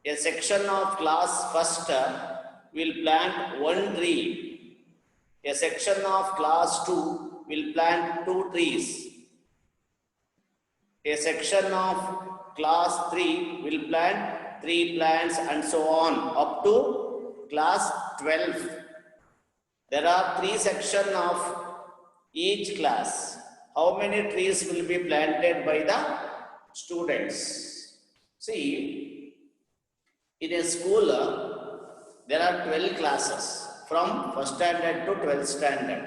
A section of class first will plant one tree. A section of class 2 will plant 2 trees. A section of class 3 will plant 3 plants and so on up to class 12. There are 3 sections of each class. How many trees will be planted by the students? See, in a school, there are 12 classes from 1st standard to 12th standard.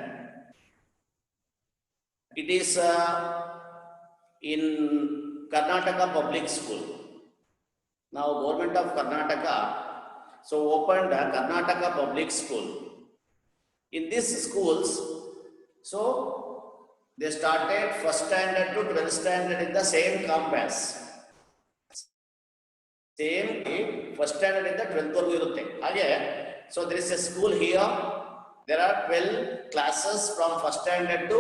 It is in Karnataka public school. Now, government of Karnataka so opened a Karnataka public school. In these schools, so they started 1st standard to 12th standard in the same campus. Same 1st standard in the 12th again. So there is a school here. There are 12 classes from 1st standard to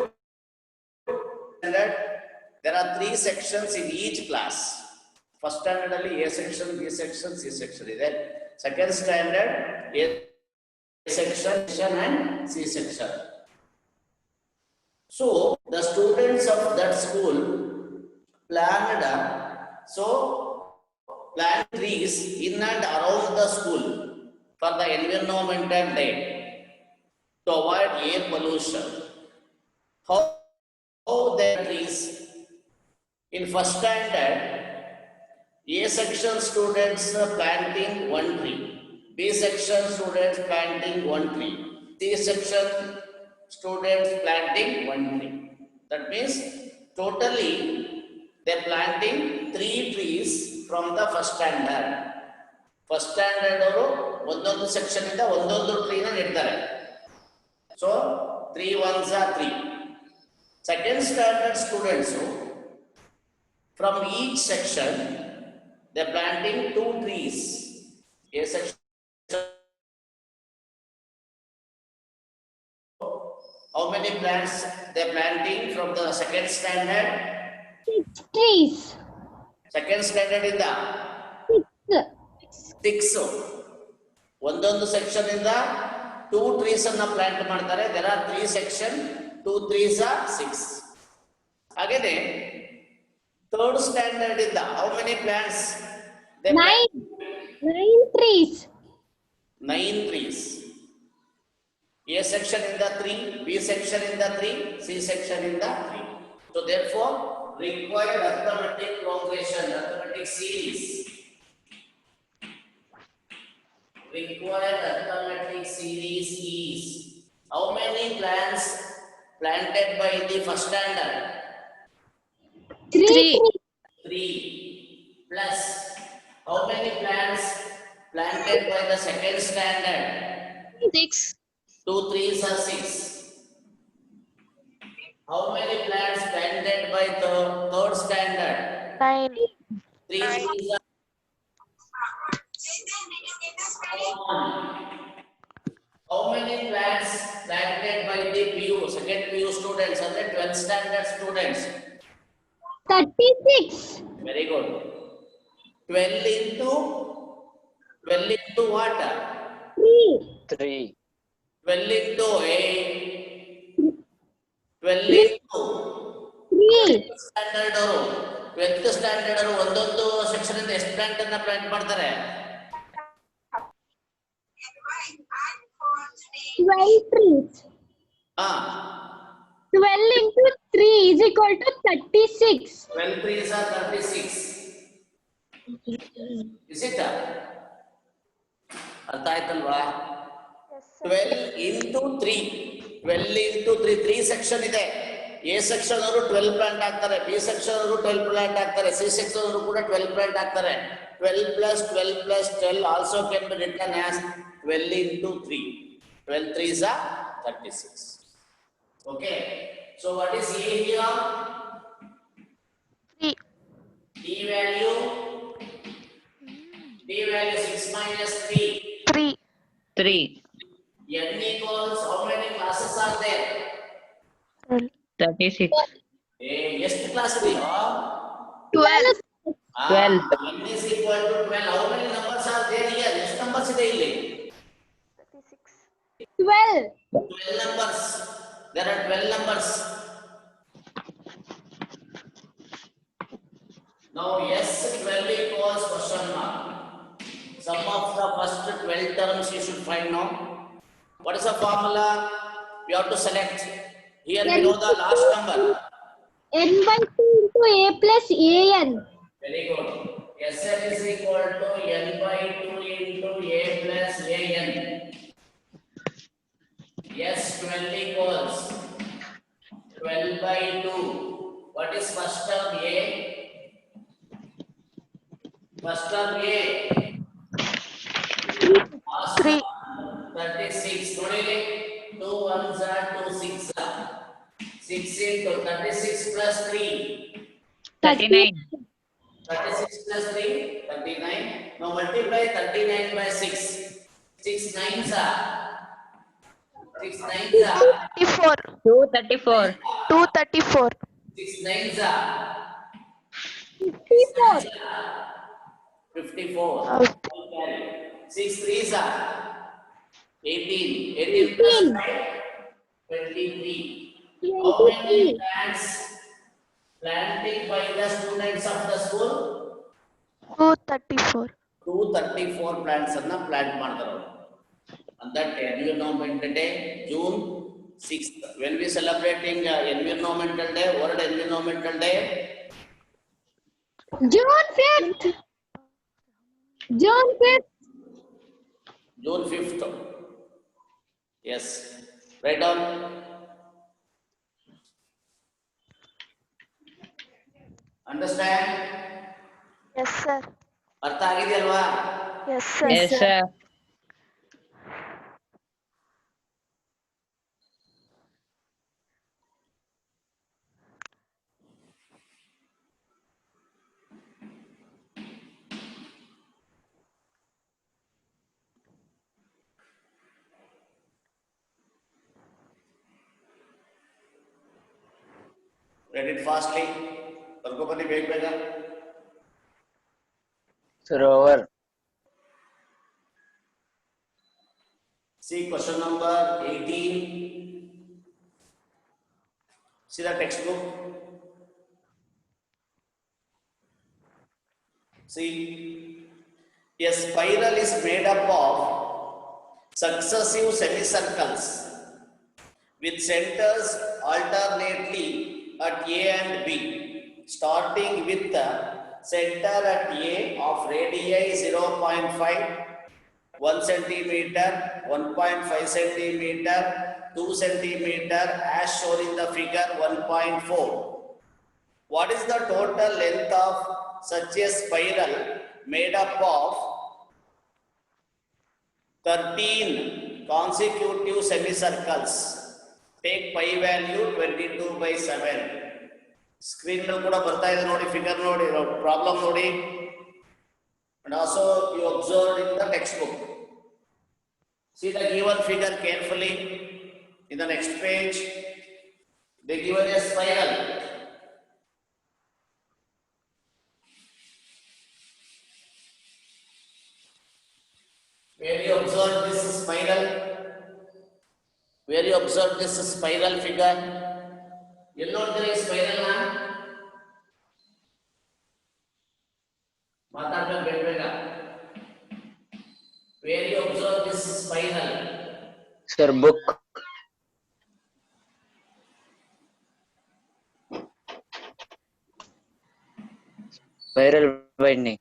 standard. There are 3 sections in each class. 1st standard only A section, B section, C section. Then 2nd standard A section and C section. So the students of that school planned plant trees in and around the school for the environmental day to avoid air pollution. How the trees in 1st standard, A section students planting 1 tree, B section students planting 1 tree, C section students planting 1 tree. That means totally they are planting 3 trees from the 1st standard. 1st standard ಅವರು section ಇಂದ ಒಂದೊಂದು tree ನ ನೆಡ್ತಾರೆ. So 3 ones are 3. 2nd standard students from each section they are planting 2 trees. A section. How many plants they are planting from the 2nd standard? 6 trees. 2nd standard in the 6. ಒಂದೊಂದು section ಇಂದ 2 trees ಅನ್ನ plant ಮಾಡ್ತಾರೆ. There are 3 section, 2 trees are 6. ಹಾಗೇನೆ 3rd standard ಇಂದ how many plants? 9 trees. 9 trees. A section in the 3, B section in the 3, C section in the 3. So therefore, required arithmetic progression, arithmetic series. Required arithmetic series is how many plants planted by the 1st standard? 3. 3 plus how many plants planted by the 2nd standard? 6. 2 3s are 6. How many plants planted by the 3rd standard? 9. 3 3s are 1. How many plants planted by the PU, 2nd PU students and the 12th standard students? 36. Very good. 12 into what? 3. 12 into 8. 12 into 3. Standard 12th standard ಅವರು ಒಂದೊಂದು section ಇಂದ ಎಷ್ಟು plant ಅನ್ನ plant ಮಾಡ್ತಾರೆ? 12 trees. 12 into 3 is equal to 36. 12 trees are 36. Is it? ಅರ್ಥ ಆಯ್ತಲ್ವಾ? 12 into 3. 12 into 3. 3 section ಇದೆ. A section ಅವರು 12 ಪ್ಲಾಂಟ್ ಹಾಕ್ತಾರೆ, B section ಅವರು 12 ಪ್ಲಾಂಟ್ ಹಾಕ್ತಾರೆ, C section ಅವರು ಕೂಡ 12 ಪ್ಲಾಂಟ್ ಹಾಕ್ತಾರೆ. 12 plus 12 plus 12 also can be written as 12 into 3. 12 3s are 36. Okay. So what is A here? 3. D value 6 minus 3. 3. N equals how many classes are there? 36. ಎಷ್ಟು class ಇದೆಯೋ? 12. 12. N is equal to 12. How many numbers are numbers ಇದೆ ಇಲ್ಲಿ? 12. 12 numbers. There are 12 numbers. Now yes, 12 equals question mark. Sum of the first 12 terms you should find now. What is the formula? We have to select. Here we know the last number. N by 2 into A plus AN. Very good. Sn is equal to n by 2 into a plus an. Yes, 12 equals 12 by 2. What is first term A? First term A. 3. 36. Nodili 2 1s are 2 6 are. 6 into 36 plus 3. 39. 36 plus 3, 39. Now multiply 39 by 6. 6 9s are. 6 9s are. 34. 234. 234. 6 9s are. 54. 54. Out. 6 3s are. 18. 18 plus 5, 23. How many 23. plants planted by the students of the school? 234. 234 plants ಅನ್ನ plant ಮಾಡಿದ್ರು. On that environmental day, June 6th, when we celebrating environmental day, World Environmental Day, June 5th. June 5th. June 5th. Yes, write down. Understand? Yes, sir. ಅರ್ಥ ಆಗಿದೆಯಲ್ವಾ? Yes, sir. Yes, sir. Read it fastly. ಬರ್ಕೊ ಬನ್ನಿ ಬೇಗ ಬೇಗ. Sir, over. See question number 18. See the textbook. See, a spiral is made up of successive semicircles with centers alternately at A and B, starting with the center at A of radii 0.5, 1 centimeter, 1.5 centimeter, 2 centimeter as shown in the figure 1.4. What is the total length of such a spiral made up of 13 consecutive semicircles? Take pi value 22 by 7. Screen ಮೇಲೆ ಕೂಡ ಬರ್ತಾ ಇದೆ ನೋಡಿ, figure ನೋಡಿ, problem ನೋಡಿ. And also you observed in the textbook. See the given figure carefully. In the next page, they given a spiral. Where you observe this spiral, where you observe this spiral figure, you know there is spiral na? ಮಾತಾಡ್ಬೇಕು ಬೇಡ ಬೇಡ. Where you observe this spiral? Sir, book. Spiral binding.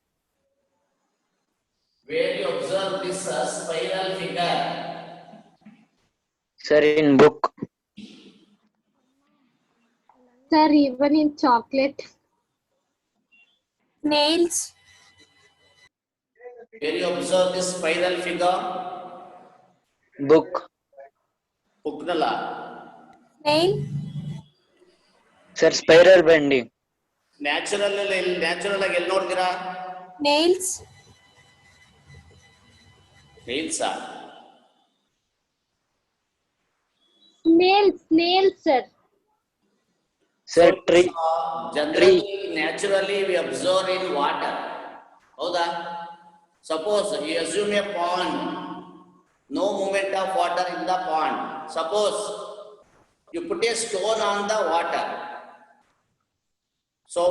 Where you observe this spiral figure? Sir, in book. Sir, even in chocolate. Nails. Where you observe this spiral figure? Book. Puknala. Nail. Sir, spiral binding. Natural ಆಗಿ ಎಲ್ಲಿ ನೋಡ್ತೀರಾ? Nails. Nails are. Snails, sir. Sir, tree. Generally, naturally we observe in water. ಹೌದಾ? Suppose you assume a pond, no movement of water in the pond. Suppose you put a stone on the water, so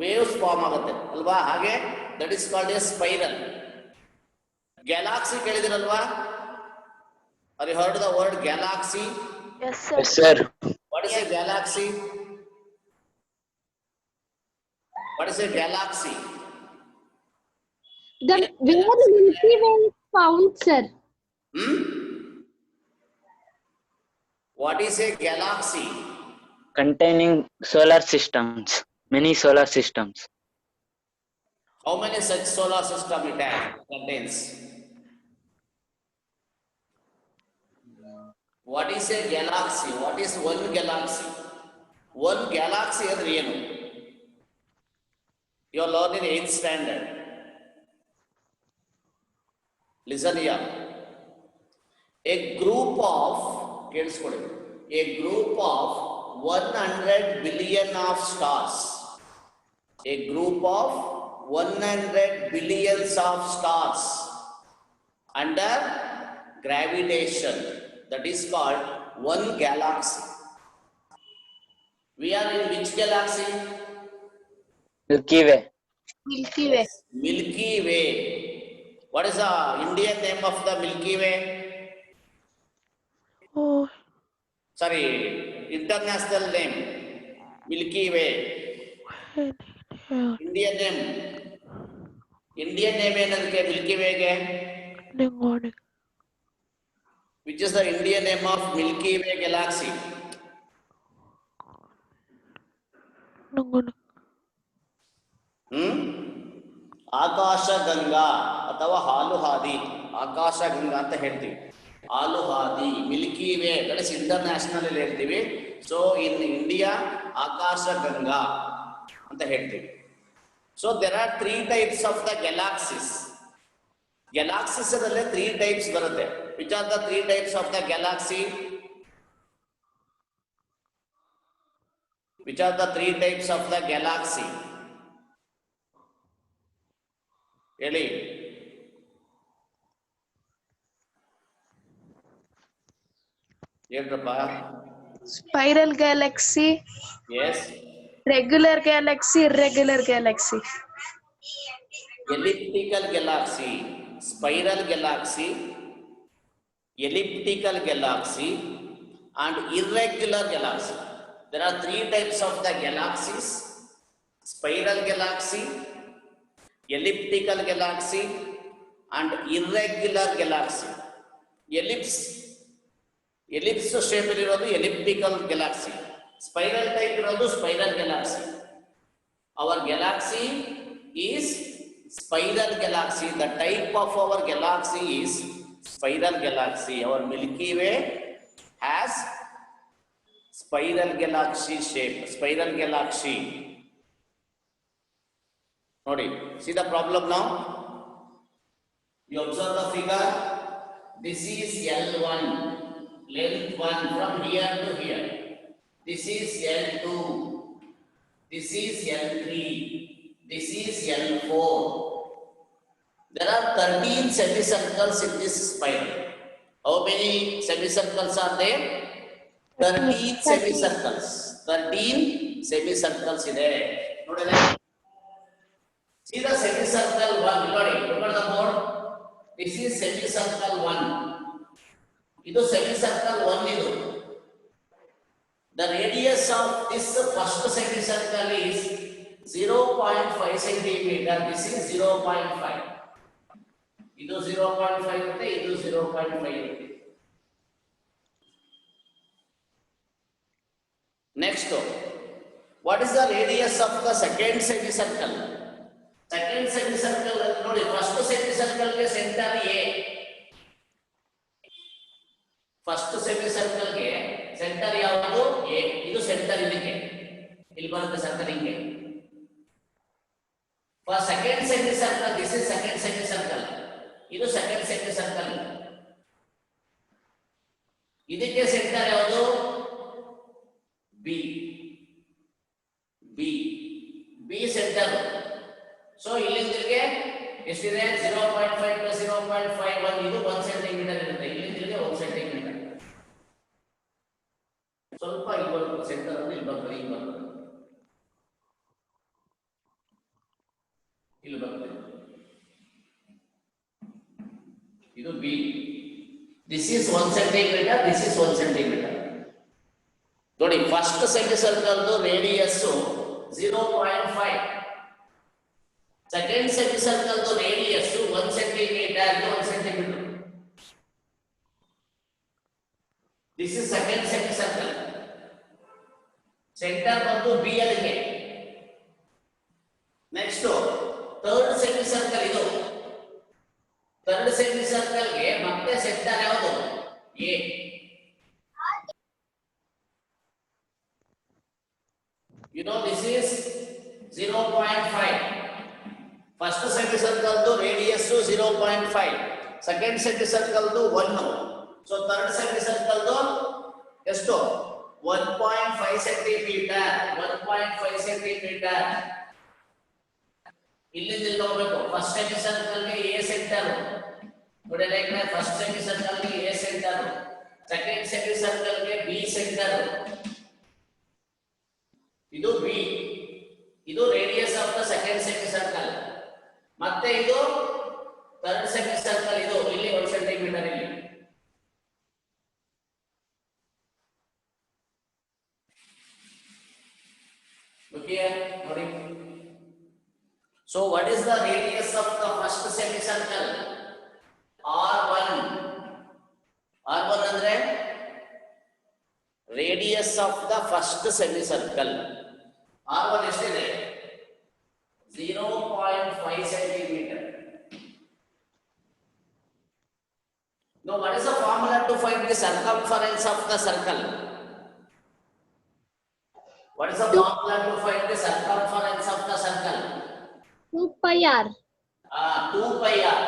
waves form ಆಗುತ್ತೆ ಅಲ್ವಾ? ಹಾಗೆ that is called a spiral. Galaxy ಕೇಳಿದಿರಲ್ವಾ? Have you heard the word galaxy? Yes, sir. Yes, sir. What is a galaxy? What is a galaxy? The where the Milky Way is found, sir. What is a galaxy? Containing solar systems. Many solar systems. How many such solar system it contains? What is a galaxy? What is one galaxy? One galaxy is ಏನು? You are learning 8th standard. Listen here. A group of, ಕೇಳಿಸ್ಕೊಳ್ಳಿ, a group of 100 billion of stars. A group of 100 billions of stars under gravitation. That is called one galaxy. We are in which galaxy? Milky Way. Milky Way. Milky Way. What is the Indian name of the Milky Way? Oh, Sorry, international name. Milky Way. Indian name. Indian name ಏನದಕ್ಕೆ Milky Way ಗೆ? Which is the Indian name of Milky Way galaxy? ಆಕಾಶ ಗಂಗಾ ಅಥವಾ ಹಾಲು ಹಾದಿ. ಆಕಾಶ ಗಂಗಾ ಅಂತ ಹೇಳ್ತೀವಿ, ಹಾಲು ಹಾದಿ. Milky way that is international ಅಲ್ಲಿ ಹೇಳ್ತೀವಿ. ಸೊ ಇನ್ ಇಂಡಿಯಾ ಆಕಾಶ ಗಂಗಾ ಅಂತ ಹೇಳ್ತೀವಿ. So there are 3 types of the galaxies. Galaxies ಅಲ್ಲೇ 3 types ಬರುತ್ತೆ. Which are the 3 types of the galaxy? Which are the 3 types of the galaxy? ಹೇಳಿ. ಹೇಳ್ರಪ್ಪ. spiral galaxy, Yes. regular galaxy, irregular galaxy. Elliptical galaxy, spiral galaxy, elliptical galaxy, and irregular galaxy. There are 3 types of the galaxies: spiral galaxy, elliptical galaxy, and irregular galaxy. Ellipse shape ಇರೋದು elliptical galaxy. Spiral type ಇರೋದು spiral galaxy. Our galaxy is spiral galaxy. The type of our galaxy is spiral galaxy. Our Milky Way has spiral galaxy shape. Spiral galaxy. Nodi, see the problem now? You observe the figure. This is L1, length 1 from here to here. This is L2. This is L3. This is L4. There are 13 semicircles in this spiral. How many semicircles are there? 13 semicircles. 13 semicircles ಇದೆ. ನೋಡಿದ್ರೆ see the semicircle 1. Look at the board. This is semicircle 1. ಇದು semicircle 1 ಇದು. The radius of this first semicircle is 0.5 centimeter. This is 0.5. ಇದು 0.5 ಇರುತ್ತೆ, ಇದು 0.5 ಇರುತ್ತೆ. Next, what is the radius of the second semicircle? Second semicircle ನೋಡಿ, first semicircle ಗೆ center A. First semicircle ಗೆ center ಯಾವುದು? A. ಇದು center ಇದಕ್ಕೆ. ಇಲ್ಲಿ ಬರುತ್ತೆ center ಹಿಂಗೆ. For second semicircle, this is second semicircle. ಇದು second semicircle. ಇದಕ್ಕೆ center ಯಾವುದು? B. B center. So ಇಲ್ಲಿಂದಕ್ಕೆ ಎಷ್ಟಿದೆ? 0.5 0.5 plus 0.51 ಇದು 1 ಸೆಂಟಿಮೀಟರ್ ಇರುತ್ತೆ. ಇಲ್ಲಿಂದ 1 ಸೆಂಟಿಮೀಟರ್. ಸ್ವಲ್ಪ ಇಲ್ಲಿ ಬರುತ್ತೆ ಸೆಂಟರ್ ಅಲ್ಲಿ ಇಲ್ಲಿ ಬರ್ತದೆ ಇಲ್ಲಿ ಬರ್ತದೆ ಇದು B. This is 1 centimetre, this is 1 centimetre. ನೋಡಿ first semi circle radius 0.5, second semi circle radius 1 centimetre, 1 centimetre. This is second semi circle. Centre ಬಂದು ಬಿ ಅಲ್ಲಿಗೆ. ನೆಕ್ಸ್ಟ್ ಥರ್ಡ್ ಸೆಮಿ ಸರ್ಕಲ್ ಇದು. ಥರ್ಡ್ ಸೆಮಿ ಸರ್ಕಲ್ ಗೆ ಮತ್ತೆ centre ಯಾವುದು? A. You know this is 0.5. First semicircle to radius to 0.5. Second semicircle to 1. So third semicircle to ಎಷ್ಟು 1.5 centimeter. 1.5 centimeter. ಇಲ್ಲಿಂದ ಹೋಗಬೇಕು. First ಸೆಮಿಸರ್ಕಲ್ ಗೆ ಎ ಸೆಂಟರ್ ನೋಡಿ, ಲೈಕ್ ಫಸ್ಟ್ ಸೆಮಿಸರ್ಕಲ್ ಗೆ ಎ ಸೆಂಟರ್, ಸೆಕೆಂಡ್ ಸೆಮಿಸರ್ಕಲ್ ಗೆ ಬಿ ಸೆಂಟರ್. ಇದು ಬಿ, ಇದು ರೇಡಿಯಸ್ ಆಫ್ ದ ಸೆಕೆಂಡ್ ಸೆಮಿಸರ್ಕಲ್. ಮತ್ತೆ ಇದು ಥರ್ಡ್ ಸೆಮಿಸರ್ಕಲ್, ಇದು ಇಲ್ಲಿ 1 ಸೆಂಟಿಮೀಟರ್ ಇಲ್ಲಿ. ಓಕೆ ನೋಡಿ. So what is the radius of the first semicircle? R1. R1 ಅಂದ್ರೆ radius of the first semicircle. R1 ಎಷ್ಟಿದೆ? 0.5 centimeter. Now what is the formula to find the circumference of the circle? What is the formula to find the circumference of the circle? 2 pi r. 2 pi r.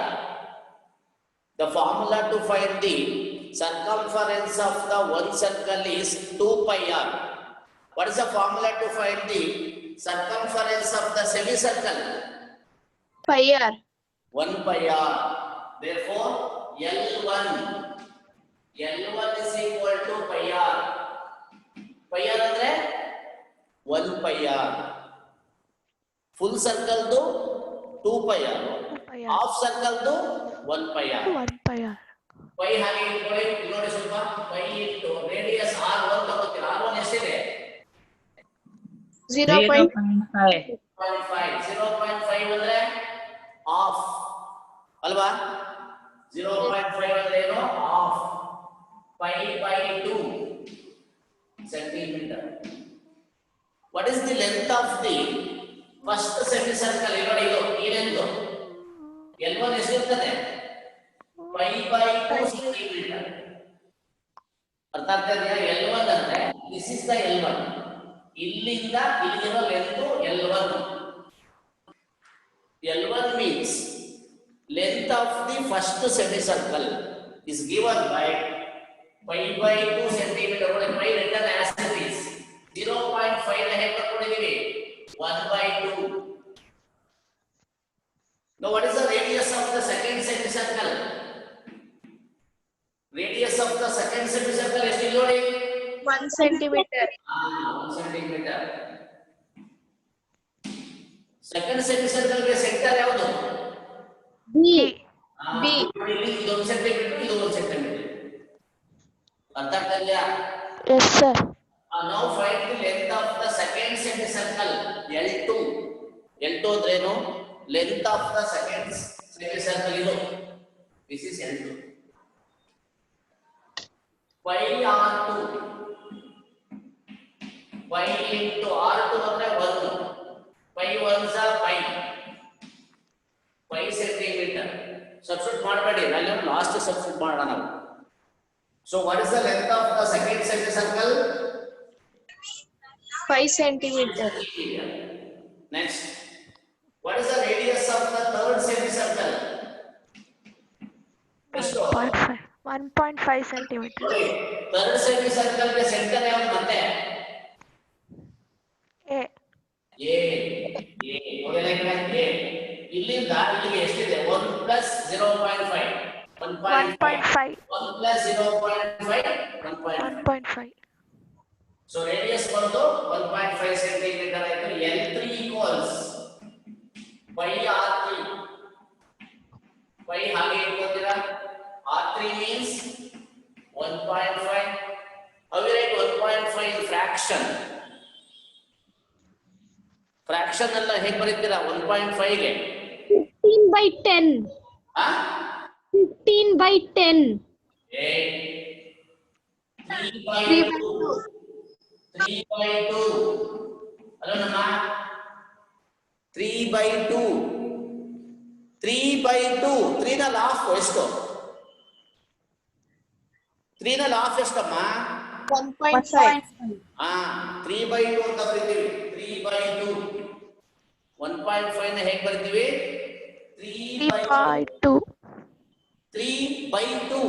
The formula to find the circumference of the one circle is 2 pi r. What is the formula to find the circumference of the semicircle? Pi r. 1 pi r. Therefore, L1 is equal to pi r. Pi r ಅಂದ್ರೆ 1 pi r. Full circle to 2 pi r. Half circle to 1 pi r. 1 pi r. pi ಹಾಗೆ ಇಟ್ಕೊಳ್ಳಿ. ನೋಡಿ ಸ್ವಲ್ಪ pi into radius r1 ತಗೋತೀರಾ. r1 ಎಷ್ಟಿದೆ? 0.5. 0.5 ಅಂದ್ರೆ half ಅಲ್ವಾ? 0.5 ಅಂದ್ರೆ ಏನು? half. pi by 2 centimeter. What is the length of the first semicircle? ನೋಡಿ ಇದು ಈ length L1 ಎಷ್ಟಿರ್ತದೆ? pi by 2 centimeter. ಅರ್ಥ ಆಗ್ತಾ ಇದೆಯಾ? L1 ಅಂದ್ರೆ this is the L1. ಇಲ್ಲಿಂದ ಇಲ್ಲಿರೋ length L1. L1 means length of the first semicircle is given by pi by 2 centimeter. pi written as it is. 0.5 ನ ಹೇಗೆ ಕೊಟ್ಟಿದ್ದೀವಿ? 1 by 2. Now what is the radius of the second semicircle? Radius of the second semicircle ಎಷ್ಟು ನೋಡಿ? 1 centimeter. 1 centimeter. Second semicircle ಗೆ centre ಯಾವುದು? B. B. ಇಲ್ಲಿ ಇದು 1 centimetre, ಇದು 1 ಸೆಂಟಿಮೀಟರ್. ಅರ್ಥ ಆಗ್ತಾ ಇದೆಯಾ? Yes sir. Now find the length of the second semicircle, L2. L2 ಅಂದ್ರೇನು? Length of the second semicircle ಇದು. This is L2. Pi R2. Pi into R2 ಅಂದ್ರೆ 1. Pi 1s are pi. Pi centimeter. Substitute ಮಾಡಬೇಡಿ, ನಾನು last substitute ಮಾಡೋಣ ನಾವು. So what is the length of the second semicircle? 5 centimeter. Next, what is the radius of the third semicircle? 1.5 centimeter. Third semicircle ಗೆ centre ಯಾವುದು ಮತ್ತೆ? A. A. A. ಇಲ್ಲಿಂದ ಇಲ್ಲಿಗೆ ಎಷ್ಟಿದೆ? 1 plus 0.5. 1.5. 1 plus 0.5, 1.5. 1.5. So radius ಬಂದು 1.5 centimeter ಆಯ್ತು. L3 equals pi R3. pi ಹಾಗೆ ಇಟ್ಕೋತೀರಾ. R3 means 1.5. How you write 1.5 in fraction? Fraction ಎಲ್ಲ ಹೇಗೆ ಬರೀತೀರಾ 1.5 ಗೆ? 15 by 10. ಹಾ? 15 by 10. 3 by 2. 3 by 2. Hello, Nama. 3 by 2. 3 by 2. 3 ನ ಲಾಫ್ ಎಷ್ಟು? 3 ನ ಲಾಫ್ ಎಷ್ಟಮ್ಮ? 1.5. 3 by 2 ಅಂತ ಬರೀತೀವಿ. 3 by 2. 1.5 ನ ಹೇಗೆ ಬರೀತೀವಿ? 3 by 2. 3 by 2.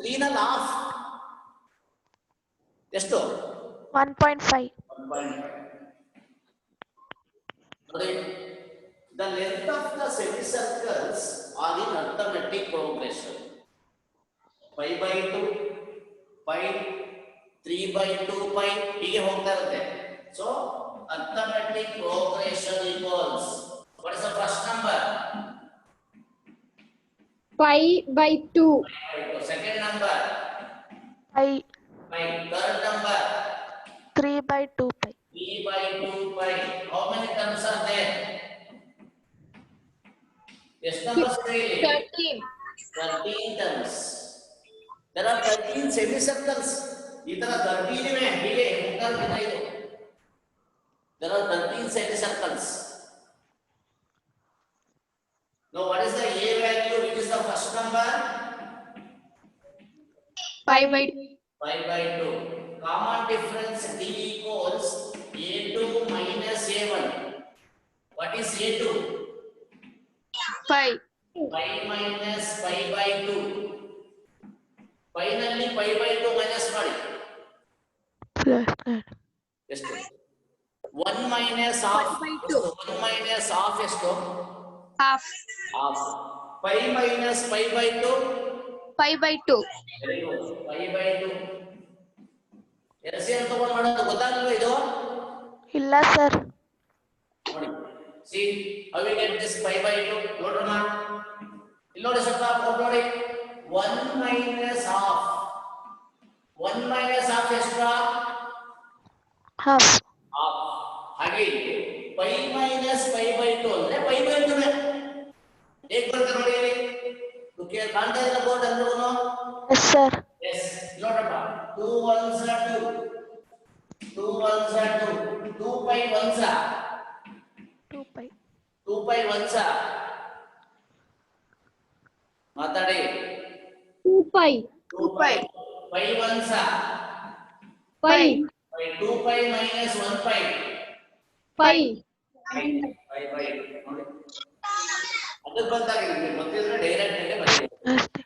3 ನ ಲಾಫ್ ಎಷ್ಟು? 1.5. 1.5. ನೋಡಿ, the length of the semicircles are in arithmetic progression. pi by 2, pi, 3 by 2 pi ಹೀಗೆ ಹೋಗ್ತಾ ಇರುತ್ತೆ. So arithmetic progression equals, what is the first number? 5 by 2. Second number? 5. 5. Third number? 3 by 2 pi. 3 by 2 pi. How many terms are there? Yes, numbers really? 13. 13 terms. There are 13 semicircles. ಈ ತರ 13 ಇವೆ. ಹೀಗೆ ಹೋಗ್ತಾ ಇದೆ. There are 13 semicircles. Now what is the A value? Which is the first number? 5 by 2. 5 by 2. Common difference D equals A2 minus A1. What is A2? 5. 5 minus 5 by 2. Finally 5 by 2 minus ಮಾಡಿ. Plus 9. ಎಷ್ಟು? 1 minus half. 1 by 2. 1 minus half ಎಷ್ಟು? Half. Half. 5 minus 5 by 2. 5 by 2. Very good. 5 by 2. LCM ತಗೊಂಡು ಮಾಡೋದು ಗೊತ್ತಾಗಲ್ವಾ ಇದು? ಇಲ್ಲ sir. ನೋಡಿ. See how we get this 5 by 2. ನೋಡೋಣ. ಇಲ್ಲಿ ನೋಡಿ ಸ್ವಲ್ಪ ನೋಡಿ. 1 minus half. 1 minus half ಎಷ್ಟು? Half. Half. ಹಾಗೆ 5 minus 5 by 2 ಅಂದ್ರೆ 5 by 2 ನೇ. ಹೇಗೆ ಬರುತ್ತೆ ನೋಡಿ ಇಲ್ಲಿ. ಕಾಣ್ತಾ ಇಲ್ಲ ಬೋರ್ಡ್ ಅಂದ್ರೂ? Yes sir. Yes. ನೋಡಪ್ಪ. 2 ones are 2. 2 ones are 2. 2 pi ones are 2 pi. 2 pi ones are ಮಾತಾಡಿ. 2 pi. 2 pi. 5 ones are 5. 2 pi minus 1 pi. 5. 5 pi. ನೋಡಿ. ಅದು ಗೊತ್ತಾಗಿದೆ ನಿಮಗೆ. ಗೊತ್ತಿದ್ರೆ ಡೈರೆಕ್ಟ್ ಆಗಿ ಬರೆಯಿರಿ. ಅಷ್ಟೇ.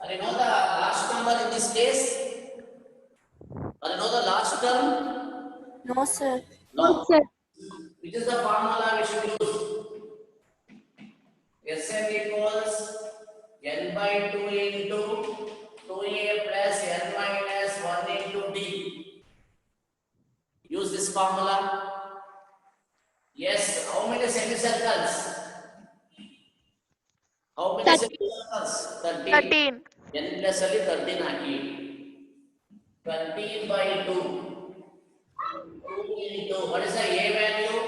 I know the last number in this case. I know the last term. No sir. No. Sir. Which is the formula we should use? Sn equals n by 2 into 2a plus n minus 1 into d. Use this formula. Yes. How many semicircles? How many 13. semicircles? 13. n plus ಅಲ್ಲಿ 13 ಹಾಕಿ. 13 by 2. 2 into, what is the a value?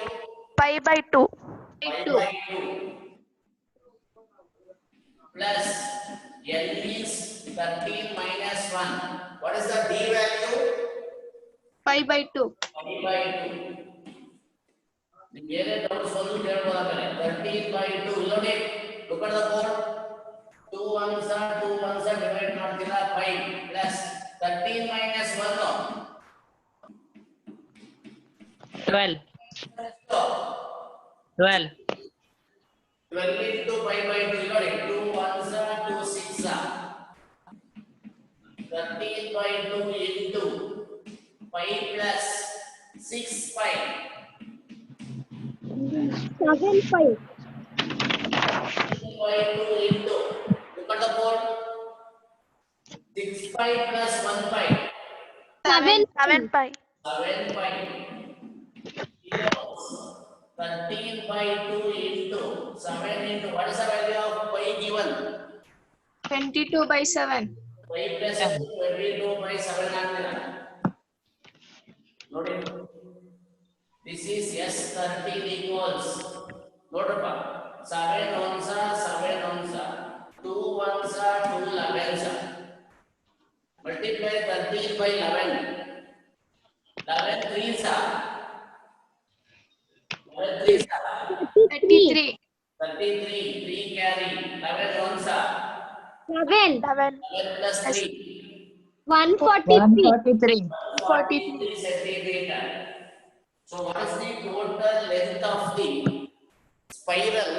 5 by 2. 5 by 2. Plus n means 13 minus 1. What is the d value? 5 by 2. 5 by 2. ಬೇರೆ doubts ಒಂದು ಕೇಳಬಹುದಾದ್ರೆ 13 by 2 ನೋಡಿ. look at the board. 2 ones are divide ಮಾಡ್ತೀರಾ 5 plus 13 minus 1. 12. 12. 12 into 5 by 2 ನೋಡಿ. 2 ones are 2 6 are 13 by 2 into 5 plus 6 pi. 7 pi. 5 2 into. Look at the board. 6 pi plus 1 pi. 7 7 pi. 7 pi. Here also. 13 by 2 into 7 into. What is the value of pi given? 22 by 7. 5 plus 2 22 by 7 ಆಗ್ತಿಲ್ಲ. ನೋಡಿ. This is S13 equals. ನೋಡ್ರಪ್ಪ. 7 ones are 7 ones are. 2 ones are 2 11s are. Multiply 13 by 11. 11 threes are. 11 threes are. 33. 33. 3 carry. 11 ones are. 7. 11. 11 plus 3. 143. 143. 43 centimeter. So what is the total length of the spiral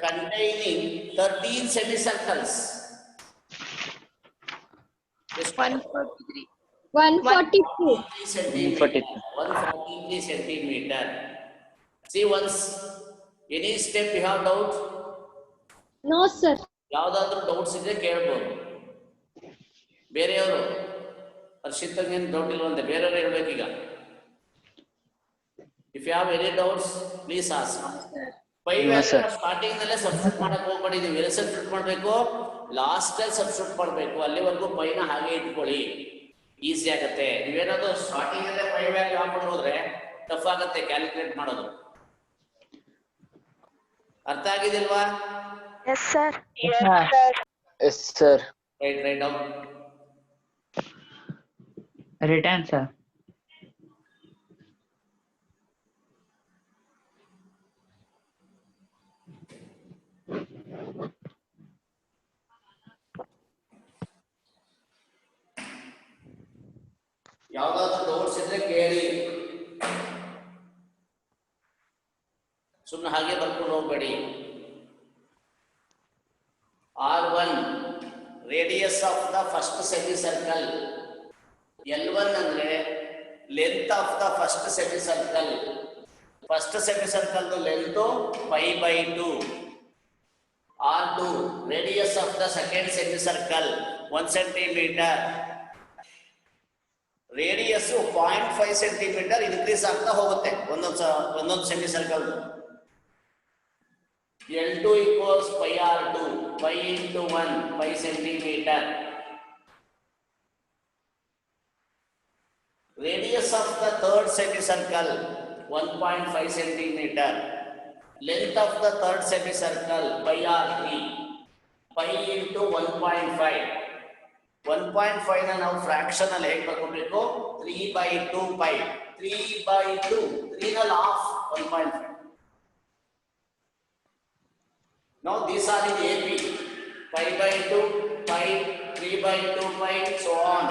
containing 13 semicircles? Yes, 143. 142. 143 centimeter. 143 centimeter. See once any step you have doubt, No, sir. ಯಾವ್ದಾದ್ರು doubts ಇದ್ರೆ ಕೇಳ್ಬೋದು. ಬೇರೆಯವರು ಹರ್ಷಿತಂಗೇನು doubt ಇಲ್ವಂತೆ, ಬೇರೆಯವರು ಹೇಳ್ಬೇಕೀಗ. If you have any doubts please ask. Pi value starting ನಲ್ಲೇ substitute ಮಾಡಕ್ ಹೋಗ್ಬೇಡಿ. ನೀವು ಎಲ್ಲಿ ಸಬ್ಸ್ಟಿಟ್ಯೂಟ್ ಮಾಡಬೇಕು? ಲಾಸ್ಟ್ ಅಲ್ಲಿ ಸಬ್ಸ್ಟಿಟ್ಯೂಟ್ ಮಾಡಬೇಕು. ಅಲ್ಲಿವರೆಗೂ ಪೈನ ಹಾಗೆ ಇಟ್ಕೊಳ್ಳಿ, ಈಸಿ ಆಗುತ್ತೆ. ನೀವೇನಾದ್ರು ಸ್ಟಾರ್ಟಿಂಗ್ ಅಲ್ಲೇ ಪೈ ವ್ಯಾಲ್ಯೂ ಹಾಕೊಂಡು ಹೋದ್ರೆ ಟಫ್ ಆಗುತ್ತೆ ಕ್ಯಾಲ್ಕುಲೇಟ್ ಮಾಡೋದು. ಅರ್ಥ ಆಗಿದಿಲ್ವಾ? Yes, sir. Yes, sir. Write down. Return, sir. ಯಾವ್ದಾದ್ರು ಡೌಟ್ಸ್ ಇದ್ರೆ ಕೇಳಿ, ಸುಮ್ಮನೆ ಹಾಗೆ ಬರ್ಕೊಂಡು ಹೋಗ್ಬೇಡಿ. R1 radius of the first semicircle. L1 ಅಂದ್ರೆ length of the first semicircle. First semicircle length pi by 2. R2 radius of the second semicircle 1 centimetre. Radius 0.5 centimetre increase ಆಗ್ತಾ ಹೋಗುತ್ತೆ ಒಂದೊಂದು ಸೆಮಿಸರ್ಕಲ್. L2 equals pi R2, pi into 1, pi centimeter. Radius of the third semicircle 1.5 centimeter. Length of the third semicircle pi R3, pi into 1.5. 1.5 ನ ನಾವು fraction ಅಲ್ಲಿ ಹೇಗೆ ಬರ್ಕೋಬೇಕು? 3 by 2 pi. 3 by 2, 3 ನಲ್ಲಿ half 1.5. Now these are in AP. Pi by 2 pi, 3 by 2 pi, so on.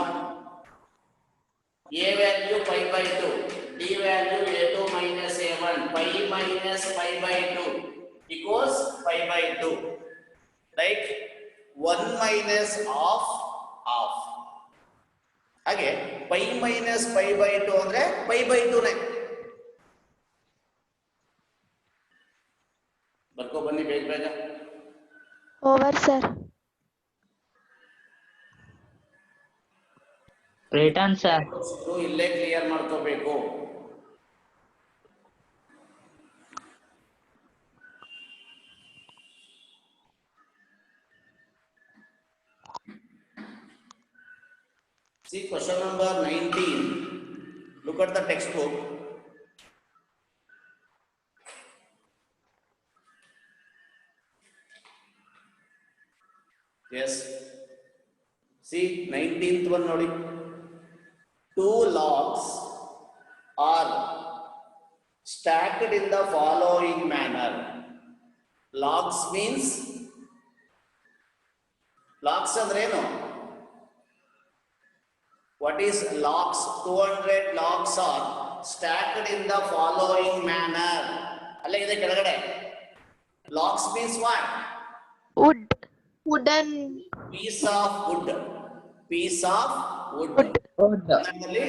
A value pi by 2, D value A2 minus A1, pi minus pi by 2 equals pi by 2. Like 1 minus half. ಹಾಗೆ pi minus pi by 2 ಅಂದ್ರೆ pi by 2 ನೇ. ಬರ್ಕೋ ಬನ್ನಿ ಬೇಗ. Over, sir. Return, sir. ಇಲ್ಲೇ clear ಮಾಡ್ಕೋಬೇಕು. See question number 19. Look at the textbook. Yes. See 19th one nodi. 2 logs are stacked in the following manner. Logs means logs andreno? What is logs? 200 logs are stacked in the following manner. Alle ide kelagade. Logs means what? Wood. Wooden. Piece of wood. Piece of wood. ಕನ್ನಡದಲ್ಲಿ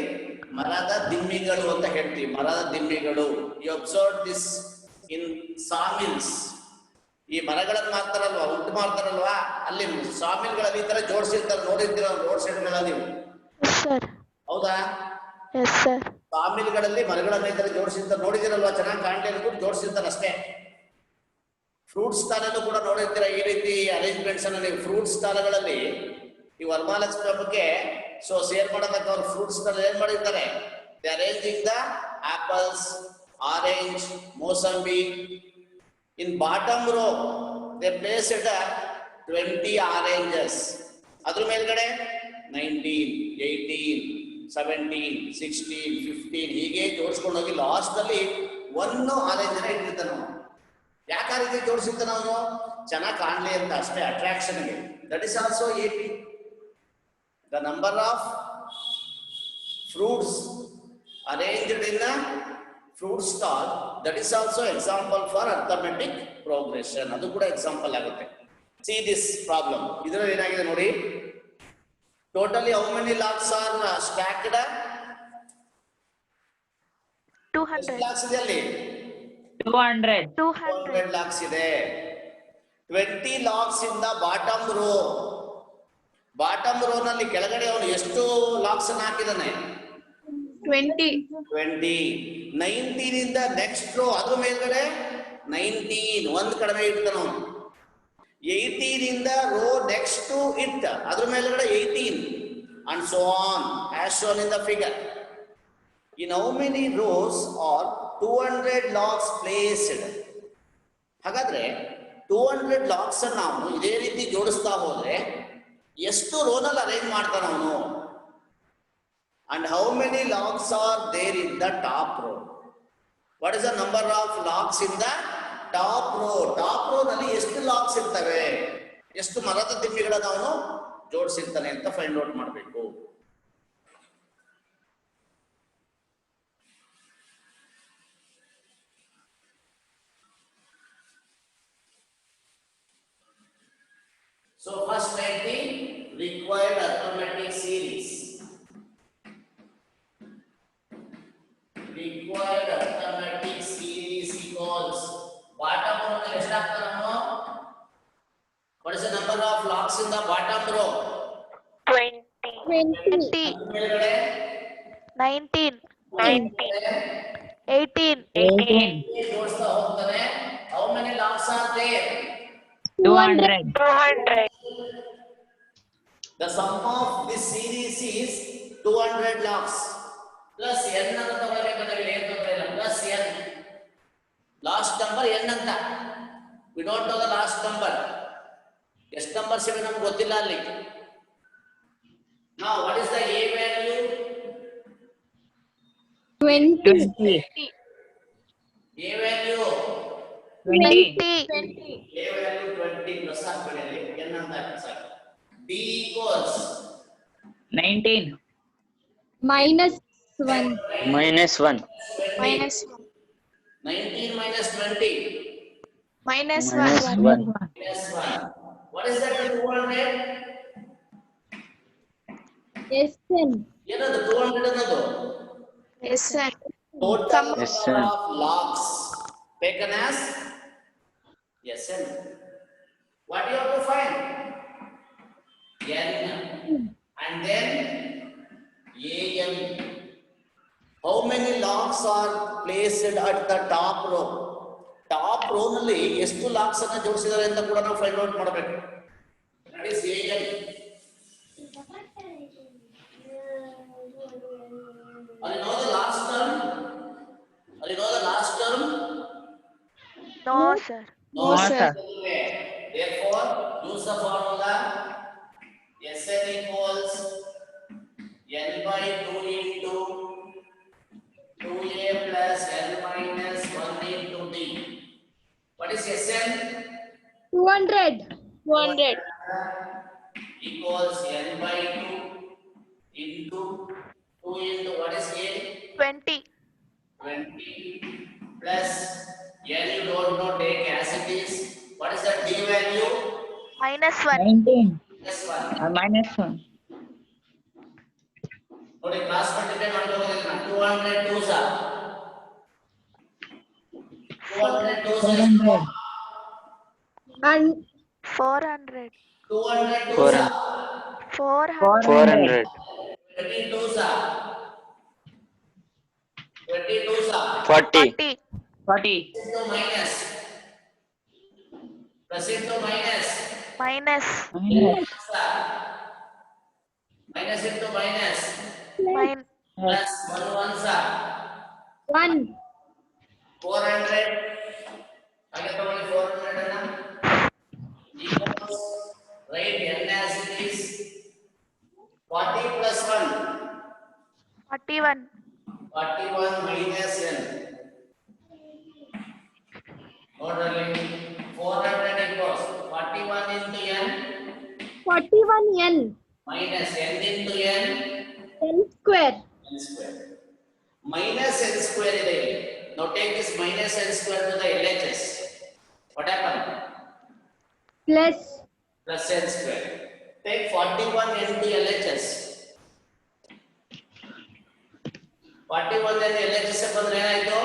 ಮರದ ದಿಮ್ಮಿಗಳು ಅಂತ ಹೇಳ್ತೀವಿ. ಮರದ ದಿಮ್ಮಿಗಳು. You observe this in sawmills. ಈ ಮರಗಳನ್ನು ಮಾಡ್ತಾರಲ್ವಾ, ಉಂಟು ಮಾಡ್ತಾರಲ್ವಾ, ಅಲ್ಲಿ ಸಾಮಿಲ್ಗಳಲ್ಲಿ ಈ ತರ ಜೋಡಿಸಿರ್ತಾರೆ, ನೋಡಿರ್ತೀರ ರೋಡ್ ಸೈಡ್ಗಳಲ್ಲಿ. Yes, sir. ಹೌದಾ? Yes, sir. ಸಾಮಿಲ್ಗಳಲ್ಲಿ ಮರಗಳನ್ನ ಈ ತರ ಜೋಡಿಸಿರ್ತಾರೆ, ನೋಡಿದಿರಲ್ವಾ? ಚೆನ್ನಾಗಿ ಕಾಣ್ಲಿ ಅನ್ಬಿಟ್ಟು ಜೋಡಿಸಿರ್ತಾರೆ ಅಷ್ಟೇ. ಫ್ರೂಟ್ ಸ್ಟಾಲಲ್ಲೂ ಕೂಡ ನೋಡಿರ್ತೀರ ಈ ರೀತಿ ಅರೇಂಜ್ಮೆಂಟ್ಸ್ ಅನ್ನ ನೀವು. ಫ್ರೂಟ್ ಸ್ಟಾಲ್ಗಳಲ್ಲಿ ಈ ವರಮಹಾಲಕ್ಷ್ಮಿ ಹಬ್ಬಕ್ಕೆ ಸೇಲ್ ಮಾಡೋದಕ್ಕೆ ಅವ್ರು ಫ್ರೂಟ್ ಸ್ಟಾಲ್ ಏನ್ ಮಾಡಿರ್ತಾರೆ? They arranging the apples, orange, mosambi. In bottom row, they placed 20 oranges. ಅದ್ರ ಮೇಲ್ಗಡೆ 19, 18, 17, 16, 15 ಹೀಗೆ ಜೋಡಿಸ್ಕೊಂಡು ಹೋಗಿ ಲಾಸ್ಟ್ ಅಲ್ಲಿ 1 ಆರೆಂಜ್ ಇಟ್ಟಿರ್ತಾನೆ ಅವನು. ಯಾಕೆ ಆ ರೀತಿ ಜೋಡಿಸಿರ್ತಾನೆ ಅವನು? ಚೆನ್ನಾಗಿ ಕಾಣಲಿ ಅಂತ ಅಷ್ಟೇ, ಅಟ್ರಾಕ್ಷನ್ಗೆ. That is also 80. The number of fruits arranged in a fruit stall, that is also example for arithmetic progression. ಅದು ಕೂಡ ಎಕ್ಸಾಂಪಲ್ ಆಗುತ್ತೆ. See this problem. ಇದರಲ್ಲಿ ಏನಾಗಿದೆ ನೋಡಿ. Totally how many logs are stacked? 200. logs ಇದೆ ಅಲ್ಲಿ? 200. 200 logs ಇದೆ. 20 logs in the bottom row. Bottom row ನಲ್ಲಿ ಕೆಳಗಡೆ ಅವನು ಎಷ್ಟು ಲಾಕ್ಸ್ ಅನ್ನು ಹಾಕಿದಾನೆ? 20. 19 ಇಂದ ನೆಕ್ಸ್ಟ್ ರೋ ಅದ್ರ ಮೇಲ್ಗಡೆ 19 ಒಂದು ಕಡಿಮೆ ಇಡ್ತಾನ ಅವನು. 18 ಇಂದ ರೋ ನೆಕ್ಸ್ಟ್ ಟು ಇಟ್ ಅದ್ರ ಮೇಲ್ಗಡೆ 18 and so on as shown in the figure. In how many rows are 200 logs placed? ಹಾಗಾದ್ರೆ 200 ಲಾಕ್ಸ್ ಅನ್ನು ನಾವು ಇದೇ ರೀತಿ ಜೋಡಿಸ್ತಾ ಹೋದ್ರೆ ಎಷ್ಟು ರೋನಲ್ಲಿ ಅರೇಂಜ್ ಮಾಡ್ತಾನ ಅವನು? And how many logs are there in the top row? What is the number of logs in the top row? Top row ನಲ್ಲಿ ಎಷ್ಟು ಲಾಕ್ಸ್ ಇರ್ತವೆ? ಎಷ್ಟು ಮರದ ದಿಮ್ಮಿಗಳನ್ನು ಅವನು ಜೋಡಿಸಿರ್ತಾನೆ ಅಂತ ಫೈಂಡ್ ಔಟ್ ಮಾಡಬೇಕು. So first write the required arithmetic series. Required arithmetic series equals bottom row ನಲ್ಲಿ ಎಷ್ಟು ಹಾಕ್ತಾನೆ ಅವನು? What is the number of logs in the bottom row? 20. ಮೇಲ್ಗಡೆ 19. 18. ಜೋಡಿಸ್ತಾ ಹೋಗ್ತಾನೆ. How many logs are there? 200. The sum of this series is 200 logs. Plus n ಅಂತ ತಗೊಳ್ಬೇಕಂದ್ರೆ ಏನು ತೊಂದರೆ ಇಲ್ಲ. Plus n. Last number n ಅಂತ. We don't know the last number. ಎಷ್ಟು numbers ಇವೆ ನಮ್ಗೆ ಗೊತ್ತಿಲ್ಲ ಅಲ್ಲಿ. Now what is the a value? 20. A value. 20. A value 20 plus ಹಾಕ್ಬಿಡಿ n ಅಂತ ಹಾಕಿ ಸಾಕು. D equals 19. -1. -1. 19 minus 20. -1. -1. Minus 1. What is that 200? SN. ಏನದು 200 ಅನ್ನೋದು? Yes, sir. Total Yes, sir. number of logs taken as Sn. What you have to find? N and then An. How many logs are placed at the top row? Top row ನಲ್ಲಿ ಎಷ್ಟು locks ಅನ್ನ ಜೋಡಿಸಿದ್ದಾರೆ ಅಂತ ಕೂಡ ನಾವು find out ಮಾಡಬೇಕು. That is An. Are you know the last term? Are you know the last term? No, sir. No, sir. Therefore, use the formula Sn equals n by 2 into 2a plus n minus 1 into d. What is Sn? 200. Equals n by 2 into 2 into what is a? 20. 20 plus n you don't know, take as it is. What is the d value? -1. 19. Plus 1. -1. ನೋಡಿ class multiply ಮಾಡ್ತಾ ಹೋಗೋದಿಲ್ಲ. 200 2s are 200 2s 400. And 400. 200 2s 400. 400. 400. 20 2s 20 2s 40. 40. 40. into minus plus into minus Minus. Minus. minus into minus Min. plus 1 ones 1. 400 ಹಾಗೆ ತಗೊಳ್ಳಿ 400 ಅನ್ನ equals write n as it is 40 plus 1 41. 41 minus n ನೋಡ್ರಲ್ಲಿ 400 equals 41 into n 41n. minus n into n n square. n square minus n square ಇದೆ ಇಲ್ಲಿ. Now take this minus n square to the LHS. What happened? Plus Plus n square. Take 41 into LHS. 41 n LHS ಬಂದ್ರೆ ಏನಾಯ್ತು?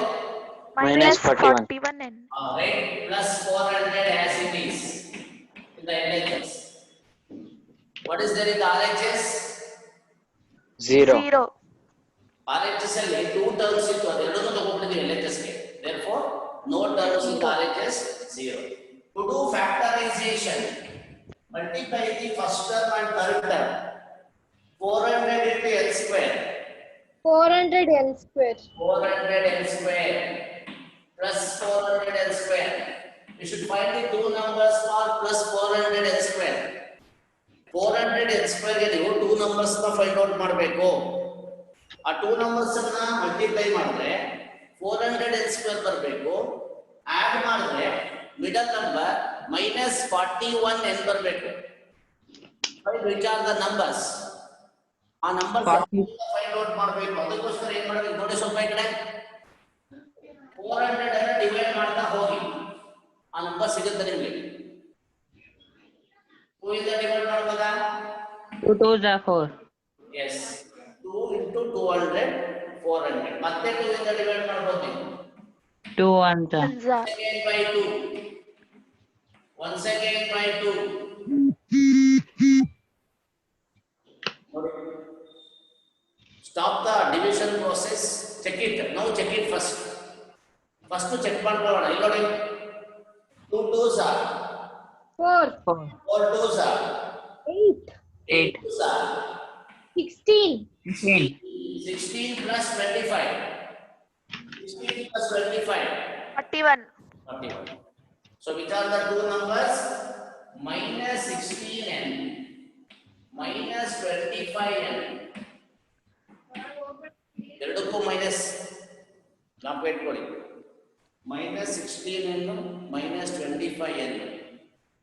Minus 41. 41n. Right? Plus 400 as it is in the LHS. What is there in the RHS? 0. 0. RHS ಅಲ್ಲಿ 2 terms ಇತ್ತು ಅದೆರಡನ್ನೂ ತಗೊಂಡಿದ್ದೀವಿ LHS ಗೆ. Therefore, no terms in the RHS 0. To do factorization, multiply the first term and third term. 400 into L square. 400n square. 400 L square plus 400 L square. You should find the two numbers for plus 400 L square. 400 L square ಗೆ ನೀವು two numbers ನ find out ಮಾಡಬೇಕು. ಆ two numbers ಅನ್ನ multiply ಮಾಡಿದ್ರೆ 400 L square ಬರಬೇಕು. Add ಮಾಡಿದ್ರೆ middle number minus 41n ಬರಬೇಕು. which are the numbers? ಆ ನಂಬರ್ ಫೈಂಡ್ ಔಟ್ ಮಾಡಬೇಕು. ಅದಕ್ಕೋಸ್ಕರ ಏನ್ ಮಾಡಬೇಕು ನೋಡಿ ಸ್ವಲ್ಪ ಈ ಕಡೆ 400 ಅನ್ನು ಡಿವೈಡ್ ಮಾಡ್ತಾ ಹೋಗಿ ಆ ನಂಬರ್ ಸಿಗುತ್ತೆ ನಿಮಗೆ. 2 ಇಂದ ಡಿವೈಡ್ ಮಾಡಬಹುದಾ? 2 2s are 4. ಎಸ್ 2 into 200 400 ಮತ್ತೆ 2 ಇಂದ ಡಿವೈಡ್ ಮಾಡಬಹುದು ನೀವು. 2 1s are. Anza. Again by 2 once again by 2 stop the division process. Check it now. Check it first check ಮಾಡ್ಕೊಳ್ಳೋಣ. ಇಲ್ಲಿ ನೋಡಿ 2 2s are 4. 4 2s are 8. 8 2s are 16. 16. 16 plus 25 16 plus 25 41. 41. So which are the two numbers? Minus 16n minus 25n. ಎರಡಕ್ಕೂ minus ನಾವು ಇಟ್ಕೊಳ್ಳಿ. minus 16n minus 25n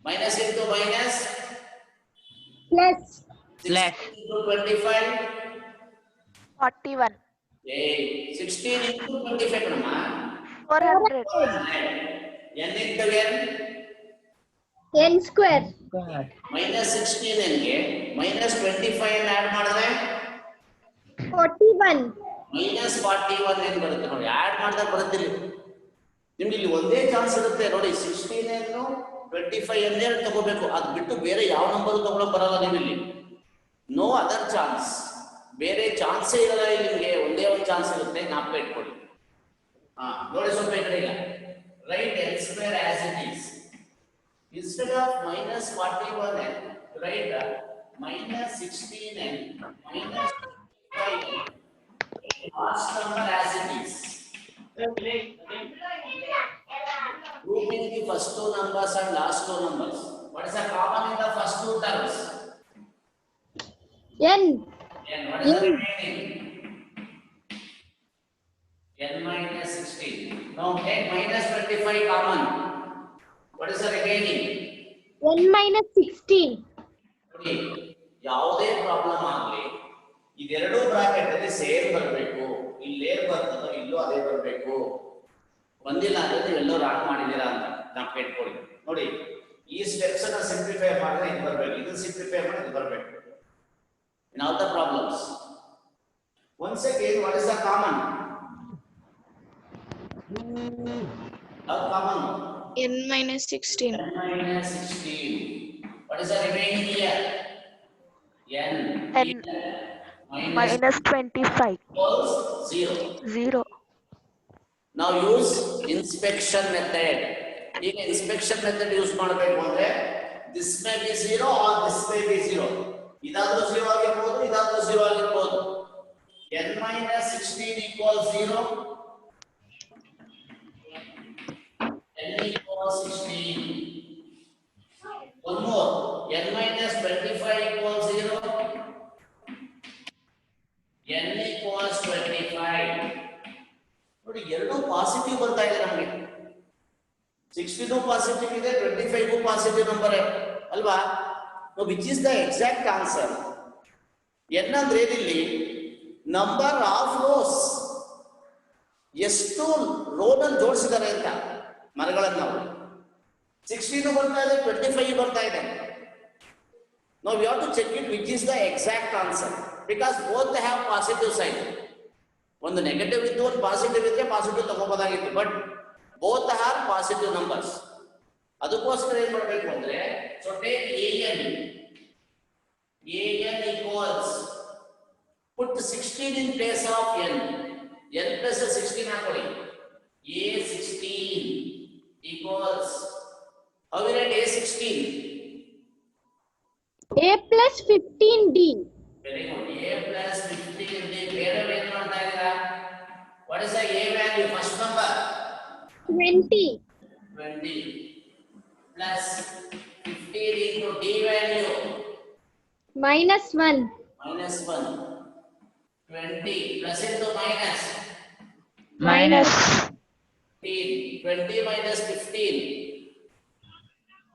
minus into minus Plus Plus. into 25 41. 16 into 25 ಕಣಮ್ಮ 400. n into n n square. God. minus 16n ಗೆ minus 25 add ಮಾಡಿದ್ರೆ 41. minus 41 ಏನ್ ಬರುತ್ತೆ ನೋಡಿ. Add ಮಾಡಿದಾಗ ಬರುತ್ತಿಲ್ಲ ನಿಮ್ಗೆ. ಇಲ್ಲಿ ಒಂದೇ ಚಾನ್ಸ್ ಇರುತ್ತೆ ನೋಡಿ. 16 ಅನ್ನು 25 ಅನ್ನೇ ತಗೋಬೇಕು. ಅದು ಬಿಟ್ಟು ಬೇರೆ ಯಾವ ನಂಬರ್ ತಗೊಳಕ್ ಬರಲ್ಲ ನೀವು ಇಲ್ಲಿ. No other chance. ಬೇರೆ ಚಾನ್ಸೇ ಇರಲ್ಲ ಇಲ್ಲಿ ನಿಮಗೆ. ಒಂದೇ ಒಂದು ಚಾನ್ಸ್ ಇರುತ್ತೆ. ಜ್ಞಾಪಕ ಇಟ್ಕೊಳ್ಳಿ. ನೋಡಿ ಸ್ವಲ್ಪ ಈ ಕಡೆ ಈಗ right L square as it is. Instead of minus 41n, write minus 16n minus 25n. Last number as it is. Grouping the first two numbers and last two numbers. What is the common in the first two terms? n. N. What is the remaining? N minus 16. Now take minus 25 common. What is the remaining? n minus 16. ನೋಡಿ ಯಾವುದೇ problem ಆಗಲಿ ಇದೆರಡೂ bracket ಅಲ್ಲಿ same ಬರಬೇಕು. ಇಲ್ಲೇ ಬರ್ತದೋ ಇಲ್ಲೋ ಅದೇ ಬರಬೇಕು. ಬಂದಿಲ್ಲ ಅಂದ್ರೆ ನೀವು ಎಲ್ಲೋ ರಾಂಗ್ ಮಾಡಿದೀರಾ ಅಂತ ನಾವು ಕೇಳ್ಕೊಳ್ಳಿ. ನೋಡಿ ಈ ಸ್ಟೆಪ್ಸ್ ಅನ್ನ ಸಿಂಪ್ಲಿಫೈ ಮಾಡಿದ್ರೆ ಇದು ಬರಬೇಕು, ಇದು ಸಿಂಪ್ಲಿಫೈ ಮಾಡಿದ್ರೆ ಇದು ಬರಬೇಕು. In all the problems once again what is the common? common? n minus 16. N minus 16. What is the remaining here? N N minus minus 25. equals 0. 0. Now use inspection method. ಈಗ inspection method use ಮಾಡಬೇಕು ಅಂದ್ರೆ this may be 0 or this may be 0. ಇದಾದ್ರೂ 0 ಆಗಿರಬಹುದು, ಇದಾದ್ರೂ 0 ಆಗಿರಬಹುದು. n minus 16 equals 0. n equals 16. One more. n minus 25 equals 0. n equals 25. ನೋಡಿ ಎರಡು positive ಬರ್ತಾ ಇದೆ ನಮಗೆ. 16 ಪಾಸಿಟಿವ್ ಇದೆ, 25 ಪಾಸಿಟಿವ್ ನಂಬರ್ ಅಲ್ವಾ? Which is the exact answer? n ಅಂದ್ರೆ ಏನಿಲ್ಲಿ ನಂಬರ್ ಆಫ್ ರೋಸ್, ಎಷ್ಟು ರೋನಲ್ಲಿ ಜೋಡಿಸಿದ್ದಾರೆ ಅಂತ ಮರಗಳನ್ನು. ನಾವು 16 ಬರ್ತಾ ಇದೆ, 25 ಬರ್ತಾ ಇದೆ. ನಾವು you have to check it which is the exact answer, because both they have positive side. ಒಂದು ನೆಗೆಟಿವ್ ಇದ್ದು ಒಂದು ಪಾಸಿಟಿವ್ ಇದ್ರೆ ಪಾಸಿಟಿವ್ ತಗೋಬೋದಾಗಿತ್ತು, but both are positive numbers. ಅದಕ್ಕೋಸ್ಕರ ಏನ್ ಮಾಡಬೇಕು ಅಂದ್ರೆ, so take an equals, put 16 in place of n plus 16 ಹಾಕೊಳ್ಳಿ. a16 equals, how will I write a16? A plus 15D. Very good. A plus 15 ಬೇರೆ ಏನು ಮಾಡ್ತಾ ಇದ್ದೀರಾ? What is the a value? First number 20. 20 plus 15 into d value Minus 1. minus 1. 20 plus into minus Minus 15. 20 minus 15.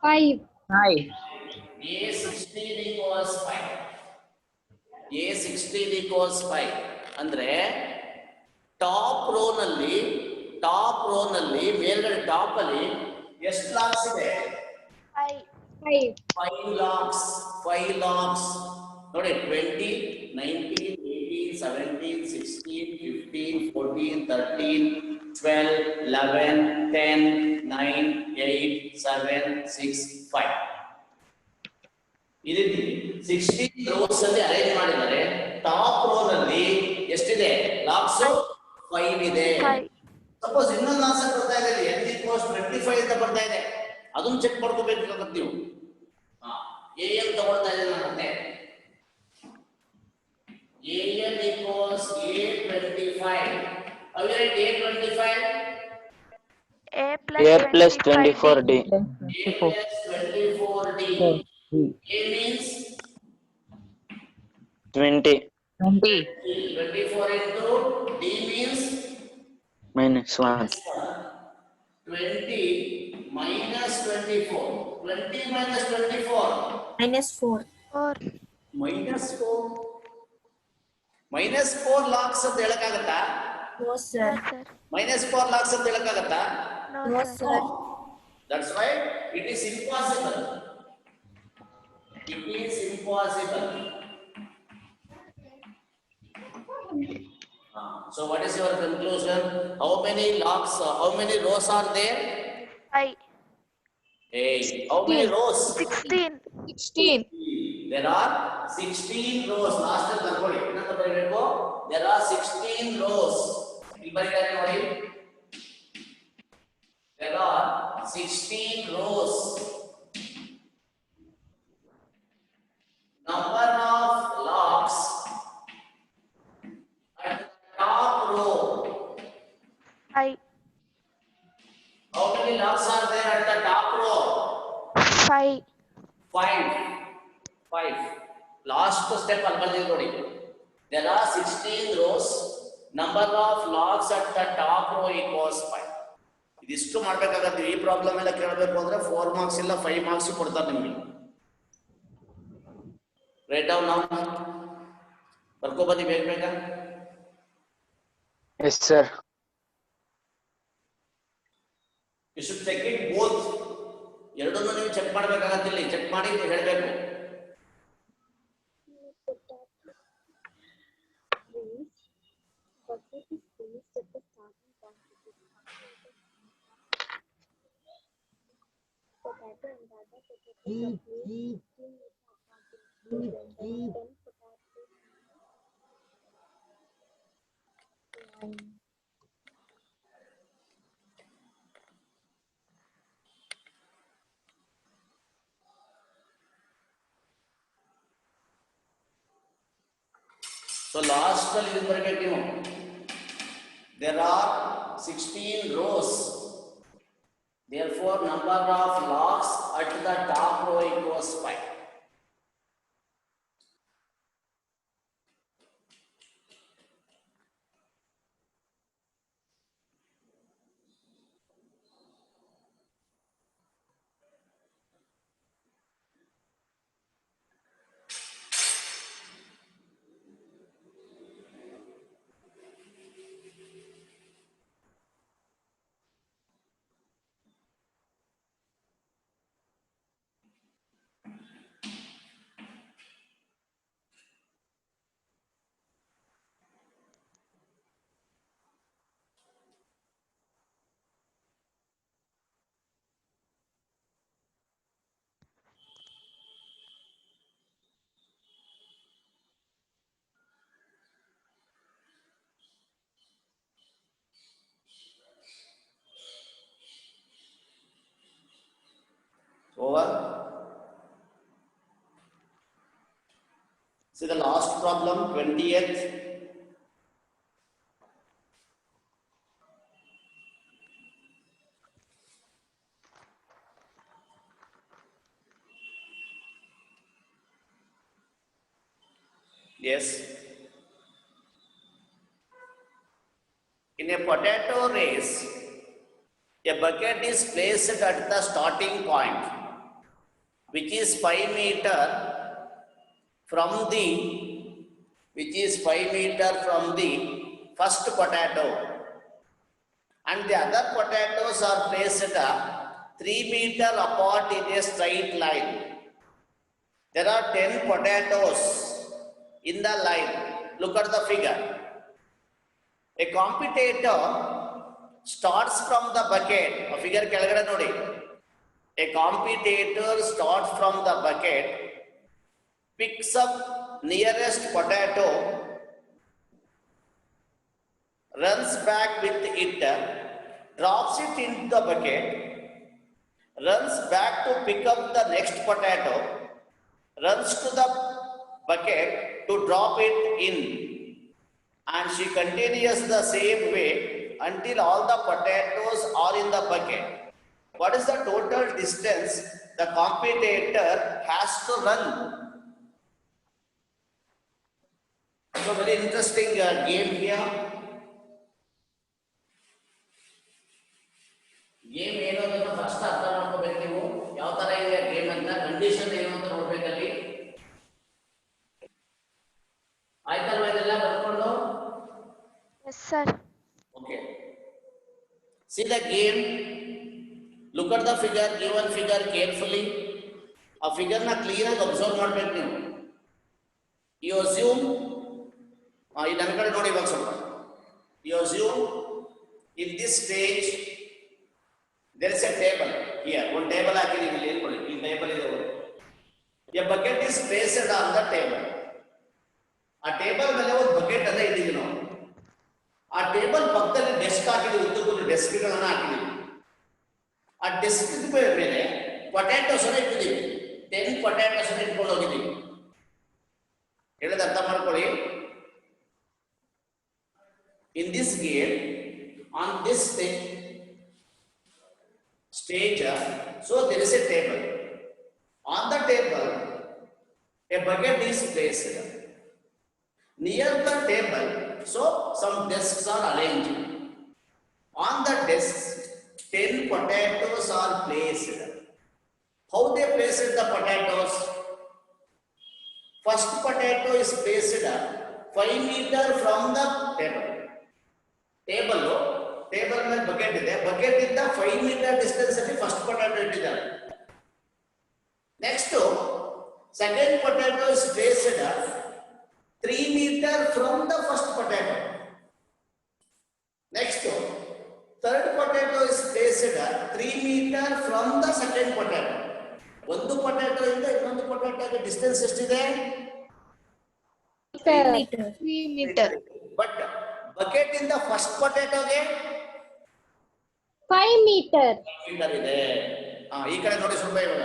5. 5. a16 equals 5. a16 equals 5 ಅಂದ್ರೆ top row ನಲ್ಲಿ ಮೇಲ್ಗಡೆ top ಅಲ್ಲಿ ಎಷ್ಟು LOX ಇದೆ? 5. 5. 5 ಲಾಕ್ಸ್ ನೋಡಿ. 20, 19, 18, 17, 16, 15, 14, 13, 12, 11, 10, 9, 8, 7, 6, 5. ಈ ರೀತಿ 16 ರೋಸ್ ಅಲ್ಲಿ ಅರೇಂಜ್ ಮಾಡಿದ್ದಾರೆ. ಟಾಪ್ ರೋ ನಲ್ಲಿ ಎಷ್ಟಿದೆ ಲಾಕ್ಸ್? 5 ಇದೆ. 5. ಸಪೋಸ್ ಇನ್ನೊಂದು ಆನ್ಸರ್ ಬರ್ತಾ ಇದೆ, n equals 25 ಅಂತ ಬರ್ತಾ ಇದೆ, ಅದನ್ನ ಚೆಕ್ ಮಾಡ್ಕೋಬೇಕಾಗುತ್ತೆ ನೀವು. an ತಗೊಳ್ತಾ ಇದ್ದೀನಿ ನಾನು ಮತ್ತೆ. an equals a25. How will I write a25? A A plus 24D. a plus 24d. a means 20 20. 24 into d means minus 1. 20 minus 24. 20 minus 24. Minus 4. 4. Minus 4. Minus 4 lakhs ಅಂತ ಹೇಳಕ್ಕಾಗತ್ತಾ? No, sir. No, sir. Minus 4 lakhs ಅಂತ ಹೇಳಕ್ಕಾಗತ್ತಾ? No, No, sir. sir. That's why it is impossible. It is impossible. So what is your conclusion? How many lakhs, how many rows are there? 5. Hey, how many rows? 16. 16. There are 16 rows. Last time ಬರ್ಕೊಳ್ಳಿ. ಏನಂತ ಬರೀಬೇಕು? There are 16 rows. ಇಲ್ಲಿ ಬರೀತಾರೆ ನೋಡಿ. There are 16 rows. Number of locks at the top row. 5. How many locks are there at the top row? 5. 5. Last step ಅಲ್ಲಿ ಬಂದಿದೆ ನೋಡಿ. There are 16 rows. Number of locks at the top row equals 5. ಇದಿಷ್ಟು ಮಾಡ್ಬೇಕಾಗತ್ತೆ. ಈ problem ಎಲ್ಲ ಕೇಳಬೇಕು ಅಂದ್ರೆ 4 marks ಇಲ್ಲ 5 ಮಾರ್ಕ್ಸ್ ಕೊಡ್ತಾರೆ ನಿಮಗೆ. ರೈಟ್ ಡೌನ್ ನಾವು ಬರ್ಕೋ ಬನ್ನಿ ಬೇಗ. Yes, sir. You should check it both. ಎರಡನ್ನೂ ನೀವು ಚೆಕ್ ಮಾಡ್ಬೇಕಾಗತ್ತೆ. ಇಲ್ಲಿ ಚೆಕ್ ಮಾಡಿ ನೀವು ಹೇಳಬೇಕು. So last there are 16 rows. Therefore, number of logs at the top row equals 5. Over. See the last problem, 20th. Yes. In a potato race, a bucket is placed at the starting point, which is 5 meter from the first potato, and the other potatoes are placed 3 meter apart in a straight line. There are 10 potatoes in the line. Look at the figure. A competitor starts from the bucket. A figure ಕೆಳಗಡೆ ನೋಡಿ. A competitor starts from the bucket, picks up nearest potato, runs back with it, drops it into the bucket, runs back to pick up the next potato, runs to the bucket to drop it in, and she continues the same way until all the potatoes are in the bucket. What is the total distance the competitor has to run? So very interesting game here. Game ಏನು ಅಂತ first ಅರ್ಥ ಮಾಡ್ಕೋಬೇಕು ನೀವು. ಯಾವ ತರ ಇದೆ game ಅಂತ, condition ಏನು ಅಂತ ನೋಡ್ಬೇಕಲ್ಲಿ. ಆಯ್ತಲ್ವಾ ಇದೆಲ್ಲ ಬರ್ಕೊಂಡು? Yes, sir. Okay. See the game. Look at the figure, given figure carefully. A figure na clear ಆಗಿ ಅಬ್ಸರ್ವ್ ಮಾಡ್ಬೇಕು ನೀವು. You assume ಈ ನನ್ನ ಕಡೆ ನೋಡಿ ಇವಾಗ ಸ್ವಲ್ಪ. You assume in this stage there is a table here. ಒಂದು ಟೇಬಲ್ ಹಾಕಿದೀವಿ ಇಲ್ಲಿ ಏನ್ಕೊಳ್ಳಿ. ಈ ಟೇಬಲ್ ಇದೆ ಒಂದು. A bucket is placed on the table. ಆ ಟೇಬಲ್ ಮೇಲೆ ಒಂದು ಬಕೆಟ್ ಅನ್ನ ಇಟ್ಟಿದ್ದೀವಿ ನಾವು. ಆ ಟೇಬಲ್ ಪಕ್ಕದಲ್ಲಿ ಡೆಸ್ಕ್ ಹಾಕಿದೀವಿ, ಉದ್ದಕ್ಕೂ ಡೆಸ್ಕ್ಗಳನ್ನ ಹಾಕಿದೀವಿ. ಆ ಡೆಸ್ಕ್ ಮೇಲೆ ಪೊಟ್ಯಾಟೋಸ್ ಅನ್ನ ಇಟ್ಟಿದ್ದೀವಿ. 10 ಪೊಟ್ಯಾಟೋಸ್ ಅನ್ನ ಇಟ್ಕೊಂಡು ಹೋಗಿದ್ದೀವಿ. ಹೇಳಿದ ಅರ್ಥ ಮಾಡ್ಕೊಳ್ಳಿ. In this game, on this stage, so there is a table. On the table, a bucket is placed. Near the table, so some desks are arranged. On the desks, 10 potatoes are placed. How they placed the potatoes? First potato is placed 5 meter from the table. Table ಮೇಲೆ bucket ಇದೆ. Bucket ಇಂದ 5 meter distance ಅಲ್ಲಿ first potato ಇಟ್ಟಿದ್ದಾರೆ. Next second potato is placed 3 meter from the first potato. Next, third potato is placed 3 meter from the second potato. ಒಂದು potato ಇಂದ ಇನ್ನೊಂದು ಪೊಟ್ಯಾಟೊಗೆ distance ಎಷ್ಟಿದೆ? 3 meter. 3 meter. But bucket ಇಂದ first ಪೊಟ್ಯಾಟೊಗೆ 5 meter. Metre ಇದೆ. ಈ ಕಡೆ ನೋಡಿ ಸ್ವಲ್ಪ ಇವಾಗ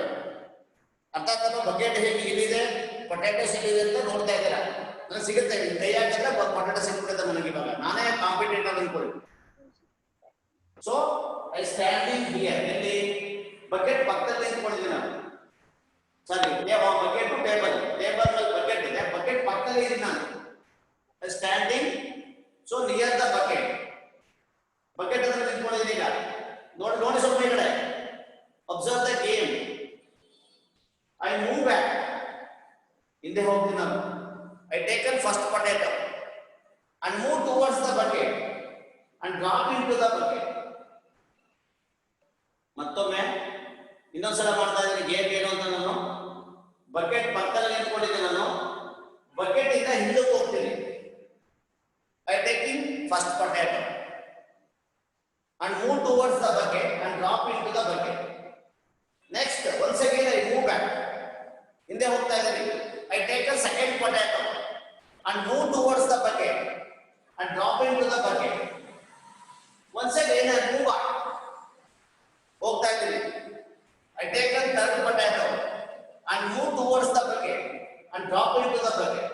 ಅರ್ಥ ಆಗ್ತದೆ. ಬಕೆಟ್ ಹೇಗೆ ಇಲ್ಲಿದೆ, ಪೊಟ್ಯಾಟೋಸ್ ಇಲ್ಲಿದೆ ಅಂತ ನೋಡ್ತಾ ಇದ್ದೀರಾ. ನನಗೆ ಸಿಗುತ್ತೆ ಕೈ ಹಾಕಿದ್ರೆ ಪೊಟ್ಯಾಟೊ ಸಿಕ್ಬಿಡುತ್ತೆ ನನಗೆ. ಇವಾಗ ನಾನೇ ಕಾಂಪಿಟೇಟರ್ ಅನ್ಕೊಳ್ಳಿ. So I standing here. ಎಲ್ಲಿ? ಬಕೆಟ್ ಪಕ್ಕದಲ್ಲಿ ನಿಂತ್ಕೊಂಡಿದ್ದೀನಿ ನಾನು. ಸಾರಿ, ಬಕೆಟ್ ಟೇಬಲ್, ಟೇಬಲ್ ಮೇಲೆ ಬಕೆಟ್ ಇದೆ, ಬಕೆಟ್ ಪಕ್ಕದಲ್ಲಿ ಇದ್ದೀನಿ ನಾನು. I standing so near the bucket. Bucket ಹತ್ರ ನಿಂತ್ಕೊಂಡಿದ್ದೀನಿ ಈಗ. ನೋಡಿ ಸ್ವಲ್ಪ ಈ ಕಡೆ. Observe the game. I move back. ಹಿಂದೆ ಹೋಗ್ತೀನಿ ನಾನು. I taken first potato and move towards the bucket and drop in to the bucket. ಮತ್ತೊಮ್ಮೆ ಇನ್ನೊಂದ್ಸಲ ಮಾಡ್ತಾ ಇದ್ದೀನಿ ಗೇಮ್ ಏನು ಅಂತ. ನಾನು ಬಕೆಟ್ ಪಕ್ಕದಲ್ಲಿ ನಿಂತ್ಕೊಂಡಿದ್ದೆ, ನಾನು ಬಕೆಟ್ ಇಂದ ಹಿಂದಕ್ಕೆ ಹೋಗ್ತೀನಿ. I taking first potato and move towards the bucket and drop into the bucket. Next, once again I move back. ಹಿಂದೆ ಹೋಗ್ತಾ ಇದ್ದೀನಿ. I take a second potato and move towards the bucket and drop into the bucket. Once again I move back. ಹೋಗ್ತಾ ಇದ್ದೀನಿ. I take a third potato and move towards the bucket and drop into the bucket.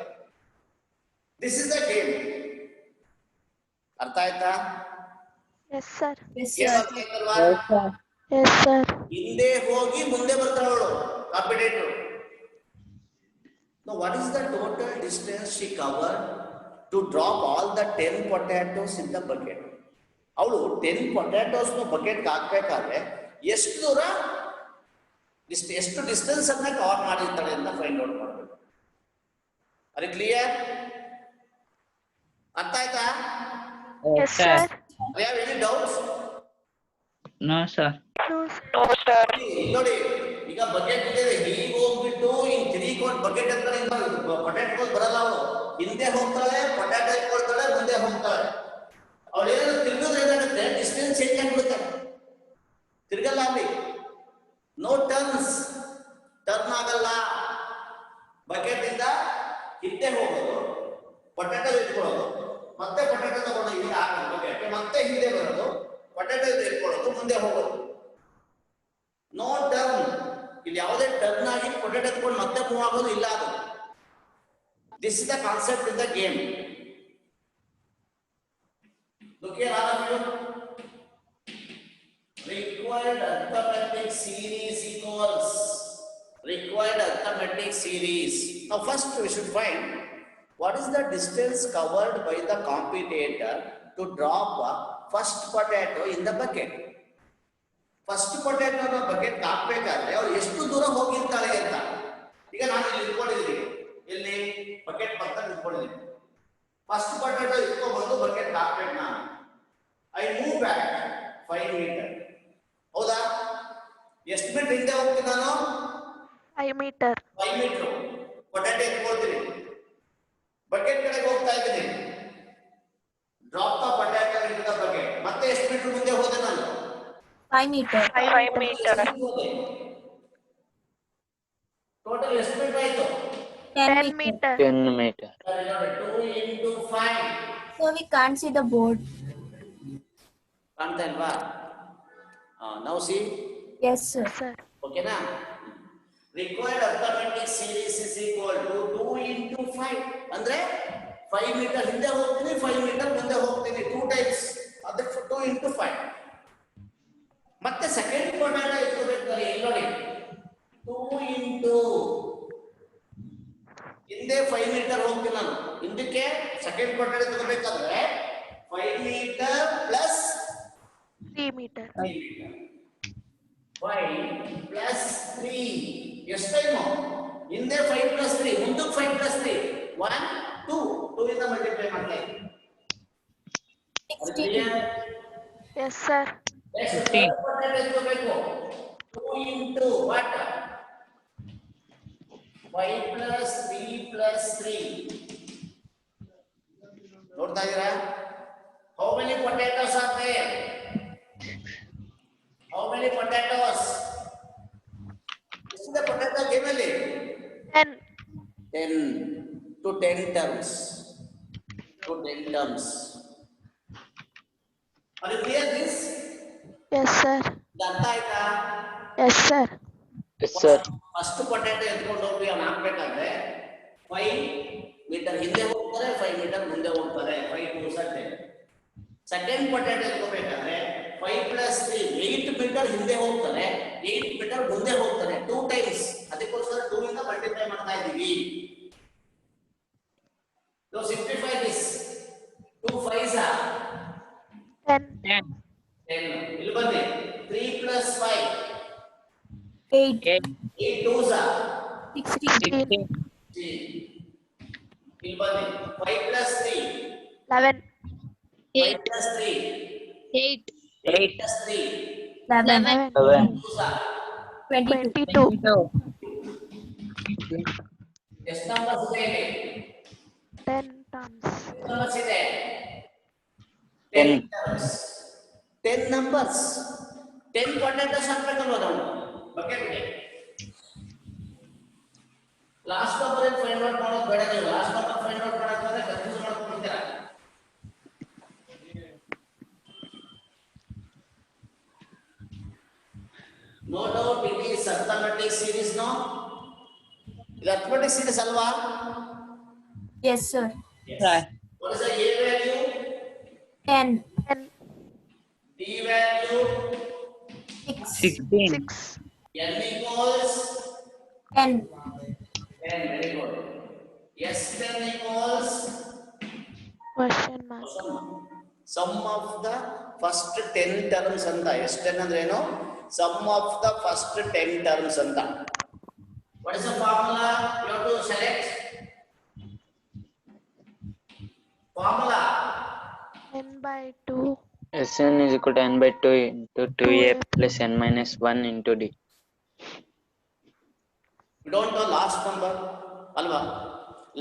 This is the game. ಅರ್ಥ ಆಯ್ತಾ? Yes, sir. Yes, ಏನು sir. ಅರ್ಥ ಆಯ್ತಲ್ವಾ? Yes, sir. ಹಿಂದೆ ಹೋಗಿ ಮುಂದೆ ಬರ್ತಾಳವಳು competitor. Now what is the total distance she covered to drop all the 10 potatoes in the bucket? ಅವಳು 10 potatoes bucket ಹಾಕ್ಬೇಕಾದ್ರೆ ಎಷ್ಟು ದೂರ ಎಷ್ಟು ಡಿಸ್ಟೆನ್ಸ್ ಅನ್ನ ಕವರ್ ಮಾಡಿರ್ತಾಳೆ ಅಂತ ಫೈಂಡ್ ಔಟ್ ಮಾಡಬೇಕು. ಅದು ಕ್ಲಿಯರ್? ಅರ್ಥ ಆಯ್ತಾ? Yes, sir. Do you have any doubts? No, sir. No, sir. ನೋಡಿ, ಈಗ ಬಕೆಟ್ ಇದೆ, ಹೀಗೆ ಹೋಗ್ಬಿಟ್ಟು ಹಿಂಗ್ ತಿರುಗಿಕೊಂಡು ಬಕೆಟ್ ಹತ್ರ ಪೊಟ್ಯಾಟೊ ಬರಲ್ಲ. ಅವಳು ಹಿಂದೆ ಹೋಗ್ತಾಳೆ, ಪೊಟ್ಯಾಟೊ ಇಟ್ಕೊಳ್ತಾಳೆ, ಮುಂದೆ ಹೋಗ್ತಾಳೆ. ಅವಳು ಏನಾದ್ರು ತಿರುಗಿದ್ರೆ ಏನಾಗುತ್ತೆ, ಡಿಸ್ಟೆನ್ಸ್ ಚೇಂಜ್ ಆಗ್ಬಿಡುತ್ತೆ. ತಿರ್ಗಲ್ಲ ಅಲ್ಲಿ. ನೋ ಟರ್ನ್ಸ್, ಟರ್ನ್ ಆಗಲ್ಲ. ಬಕೆಟ್ ಇಂದ ಹಿಂದೆ ಹೋಗೋದು, ಪೊಟ್ಯಾಟೊ ಇಟ್ಕೊಳ್ಳೋದು, ಮತ್ತೆ ಪೊಟ್ಯಾಟೊ ತಗೊಂಡು ಹಿಂದೆ ಹಾಕೋದು ಬಕೆಟ್, ಮತ್ತೆ ಹಿಂದೆ ಬರೋದು, ಪೊಟ್ಯಾಟೊ ಇಟ್ಕೊಳ್ಳೋದು, ಮುಂದೆ ಹೋಗೋದು. No turn. ಇಲ್ಲಿ ಯಾವುದೇ ಟರ್ನ್ ಆಗಿ ಪೊಟ್ಯಾಟೊ ಎತ್ಕೊಂಡು ಮತ್ತೆ ಮೂವ್ ಆಗೋದು ಇಲ್ಲ. ಅದು this is the concept in the game. Look here, all of you. Required arithmetic series equals required arithmetic series. Now first we should find what is the distance covered by the competitor to drop first potato in the bucket. First ಪೊಟ್ಯಾಟೋನ bucket ಹಾಕ್ಬೇಕಾದ್ರೆ ಅವ್ರು ಎಷ್ಟು ದೂರ ಹೋಗಿರ್ತಾಳೆ ಅಂತ. ಈಗ ನಾನು ಇಲ್ಲಿ ಇಟ್ಕೊಂಡಿದ್ದೀನಿ, ಇಲ್ಲಿ ಬಕೆಟ್ ಪಕ್ಕ ಇಟ್ಕೊಂಡಿದ್ದೀನಿ. ಫಸ್ಟ್ ಪೊಟ್ಯಾಟೋ ಇಟ್ಕೊಂಡ್ಬಂದು ಬಕೆಟ್ ಹಾಕ್ಬೇಕು ನಾನು. I move back 5 meter. ಹೌದಾ? ಎಷ್ಟು ಮೀಟರ್ ಹಿಂದೆ ಹೋಗ್ತೀನಿ ನಾನು? 5 meter. 5 meter. ಪೊಟ್ಯಾಟೋ ಎತ್ಕೊಳ್ತೀನಿ, ಬಕೆಟ್ ಕಡೆಗೆ ಹೋಗ್ತಾ ಇದ್ದೀನಿ. Drop the potato into the bucket. ಮತ್ತೆ ಎಷ್ಟು ಮೀಟರ್ ಮುಂದೆ ಹೋದೆ ನಾನು? 5 meter. 5 meter. ಟೋಟಲ್ ಎಷ್ಟು ಮೀಟರ್ ಆಯ್ತು? 10 meter. 10 meter. 2 into 5. So we can't see the board. ಕಾಣ್ತಾ ಇಲ್ವಾ? Now see. Yes, sir. Yes, sir. ಓಕೆನಾ? Required arithmetic series is equal to 2 into 5. ಅಂದ್ರೆ 5 meter ಹಿಂದೆ ಹೋಗ್ತೀನಿ, 5 meter ಮುಂದೆ ಹೋಗ್ತೀನಿ. 2 times. ಅದಕ್ಕೆ 2 into 5. ಮತ್ತೆ ಸೆಕೆಂಡ್ ಪೊಟ್ಯಾಟೊ ಇಟ್ಕೋಬೇಕಾದ್ರೆ ಇಲ್ಲಿ ನೋಡಿ 2 into ಹಿಂದೆ 5 meter ಹೋಗ್ತೀನಿ ನಾನು. ಹಿಂದಕ್ಕೆ ಸೆಕೆಂಡ್ ಪೊಟ್ಯಾಟೊ ತಗೋಬೇಕಾದ್ರೆ 5 meter plus 3 meter. 3 meter. 5 plus 3. ಎಷ್ಟು ಟೈಮು? ಹಿಂದೆ 5 plus 3, ಮುಂದಕ್ಕೆ 5 plus 3. 1, 2. 2 ಇಂದ ಮಲ್ಟಿಪ್ಲೈ ಮಾಡ್ತಾ ಇದ್ದೀನಿ. 16. Yes, sir. Next 15. third potato ಎತ್ಕೋಬೇಕು. 2 into what? 5 plus 3 plus 3. ನೋಡ್ತಾ ಇದೀರಾ? How many potatoes are there? How many potatoes? ಎಷ್ಟಿದೆ potato ಗೇಮಲ್ಲಿ? 10. 10 to 10 terms. To 10 terms. Are you clear this? Yes, sir. ಇದು ಅರ್ಥ ಆಯ್ತಾ? Yes, sir. Yes, sir. First potato ಎತ್ಕೊಂಡು ಹೋಗಿ ಅವ್ನು ಹಾಕ್ಬೇಕಾದ್ರೆ 5 metre ಹಿಂದೆ ಹೋಗ್ತಾರೆ, 5 ಮೀಟರ್ ಮುಂದೆ ಹೋಗ್ತಾರೆ. 5 2 10. ಸೆಕೆಂಡ್ ಪೊಟ್ಯಾಟೊ ಎತ್ಕೋಬೇಕಾದ್ರೆ 5 + 3 8 ಮೀಟರ್ ಹಿಂದೆ ಹೋಗ್ತಾರೆ, 8 ಮೀಟರ್ ಮುಂದೆ ಹೋಗ್ತಾರೆ. 2 ಟೈಮ್ಸ್. ಅದಕ್ಕೋಸ್ಕರ 2 ಇಂದ ಮಲ್ಟಿಪ್ಲೈ ಮಾಡ್ತಾ ಇದ್ದೀವಿ. So simplify this. 2 5s are 10. 10. 10. ಇಲ್ಲಿ ಬನ್ನಿ. 3 + 5 8. 8 2s are 16. 16. 16. ಇಲ್ಲಿ ಬನ್ನಿ. 5 + 3 11. 5 + 3 8. 8 + 3 11. 7. 2s are 22. 22. 22. ಎಷ್ಟು ನಂಬರ್ಸ್ ಇದೆ ಇಲ್ಲಿ? 10 terms. ಎಷ್ಟು ನಂಬರ್ಸ್ ಇದೆ? 10. 10 terms. 10 numbers. 10 potatoes ಹಾಕ್ಬೇಕಲ್ವ ನಾವು ಬಕೆಟ್ಗೆ? ಲಾಸ್ಟ್ ನಂಬರ್ ಫೈಂಡ್ ಔಟ್ ಮಾಡೋದು ಬೇಡ. ನೀವು ಲಾಸ್ಟ್ ನಂಬರ್ ಫೈಂಡ್ ಔಟ್ ಮಾಡೋದಾದ್ರೆ ಕನ್ಫ್ಯೂಸ್ ಮಾಡ್ಕೊಂಡಿದ್ದೀರಾ. No doubt it is arithmetic series, no? ಇದು arithmetic series ಅಲ್ವಾ? Yes, sir. Sir. What is the A value? 10. 10. D value? 6. 16. 6. N equals 10. 10. Very good. S10 equals Question mark. sum of the first 10 terms ಅಂತ. S10 ಅಂದ್ರೆ ಏನು? Sum of the first 10 terms ಅಂತ. What is the formula? You have to select formula. n/2. Sn is equal to n/2 into 2a plus n minus 1 into d. You don't know last number ಅಲ್ವಾ?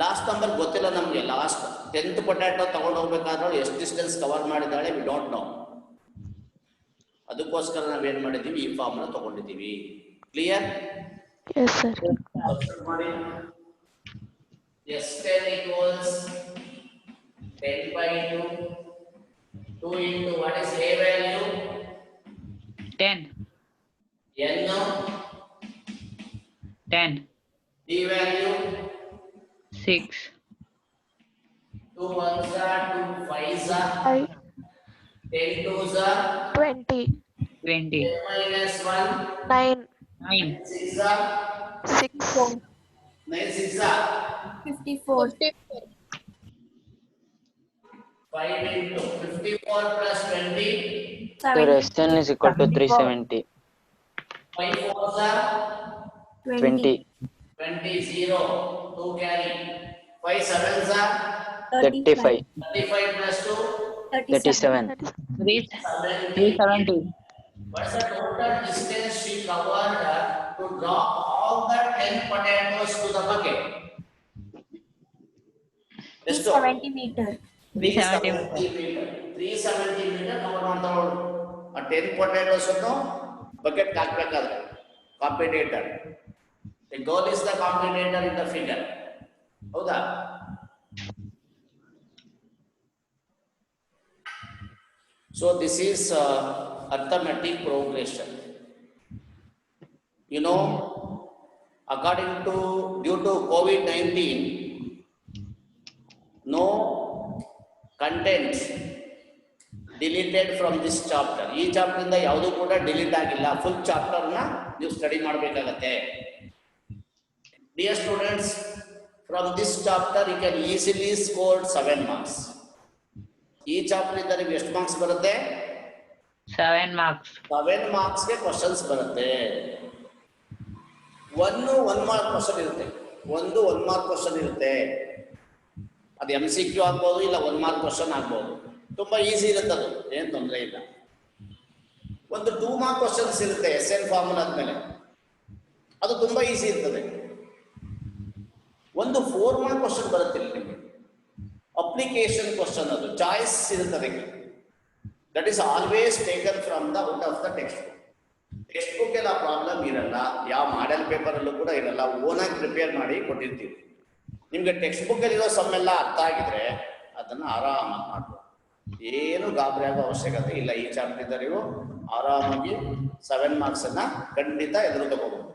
Last number ಗೊತ್ತಿಲ್ಲ ನಮಗೆ. ಲಾಸ್ಟ್ 10th potato ತಗೊಂಡು ಹೋಗ್ಬೇಕಾದ್ರೆ ಎಷ್ಟು distance cover ಮಾಡಿದಾಳೆ we don't know. ಅದಕ್ಕೋಸ್ಕರ ನಾವೇನ್ ಮಾಡಿದ್ದೀವಿ, ಈ ಫಾರ್ಮ್ನ ತಗೊಂಡಿದ್ದೀವಿ. ಕ್ಲಿಯರ್? Yes, sir. ಮಾಡಿ. S10 equals 10/2. 2 into what is A value? 10. N. 10. D value? 6. 2 1s are 2 5s are 5. 10 2s are 20. 20. 10 minus 1 9. 9. 6 are 6. 9 6 are 54. 5 into 54 plus 20 Sir, 7. Sn is equal to 370. 5 4s are 20. 20 0 2 carry 5 7s are 35. 35 plus 2 37. 370. what is the total distance she covered to drop all the 10 potatoes to the bucket? 370 meter. 370. 370 meter cover ಮಾಡ್ತಾಳು. ಆ 10 potatoes ಅನ್ನು bucket ಹಾಕ್ಬೇಕಾದ್ರೆ competitor. The goal is the competitor in the figure. ಹೌದಾ? So this is arithmetic progression. You know, according to due to COVID-19, no content deleted from this chapter. ಈ chapter ಇಂದ ಯಾವುದು ಕೂಡ delete ಆಗಿಲ್ಲ. Full chapter ನ ನೀವು study ಮಾಡಬೇಕಾಗತ್ತೆ. Dear students, from this chapter you can easily score 7 marks. ಈ chapter ಇಂದ ನಿಮಗೆ ಎಷ್ಟು ಮಾರ್ಕ್ಸ್ ಬರುತ್ತೆ? 7 marks. 7 marks ಗೆ ಕ್ವಶನ್ಸ್ ಬರುತ್ತೆ. 1 ಮಾರ್ಕ್ ಕ್ವಶನ್ ಇರುತ್ತೆ. 1 ಮಾರ್ಕ್ ಕ್ವಶನ್ ಇರುತ್ತೆ. ಅದು MCQ ಆಗ್ಬೋದು, ಇಲ್ಲ 1 ಮಾರ್ಕ್ ಕ್ವಶನ್ ಆಗ್ಬೋದು. ತುಂಬಾ ಈಸಿ ಇರುತ್ತೆ, ಅದು ಏನು ತೊಂದರೆ ಇಲ್ಲ. ಒಂದು 2 ಮಾರ್ಕ್ ಕ್ವಶನ್ಸ್ ಇರುತ್ತೆ SN ಫಾರ್ಮುಲಾ ಆದ್ಮೇಲೆ, ಅದು ತುಂಬಾ ಈಸಿ ಇರ್ತದೆ. ಒಂದು 4 ಮಾರ್ಕ್ ಕ್ವಶನ್ ಬರುತ್ತೆ ನಿಮಗೆ, ಅಪ್ಲಿಕೇಶನ್ ಕ್ವಶನ್. ಅದು ಚಾಯ್ಸ್ ಇರುತ್ತದೆ. That is always taken from the out of the text book. Text book ಎಲ್ಲ ಪ್ರಾಬ್ಲಮ್ ಇರಲ್ಲ, ಯಾವ ಮಾಡೆಲ್ ಪೇಪರ್ ಅಲ್ಲೂ ಕೂಡ ಇರಲ್ಲ, ಓನಾಗಿ ಪ್ರಿಪೇರ್ ಮಾಡಿ ಕೊಟ್ಟಿರ್ತೀವಿ. ನಿಮ್ಗೆ ಟೆಕ್ಸ್ಟ್ ಬುಕ್ ಅಲ್ಲಿ ಇರೋ ಸಮ್ ಎಲ್ಲ ಅರ್ಥ ಆಗಿದ್ರೆ ಅದನ್ನ ಆರಾಮಾಗಿ ಮಾಡ್ಬೋದು, ಏನು ಗಾಬರಿ ಆಗೋ ಅವಶ್ಯಕತೆ ಇಲ್ಲ. ಈ ಚಾಪ್ಟರ್ ಇದ್ದ ನೀವು ಆರಾಮಾಗಿ 7 ಮಾರ್ಕ್ಸ್ ಅನ್ನ ಖಂಡಿತ ಎದುರು ತಗೋಬಹುದು.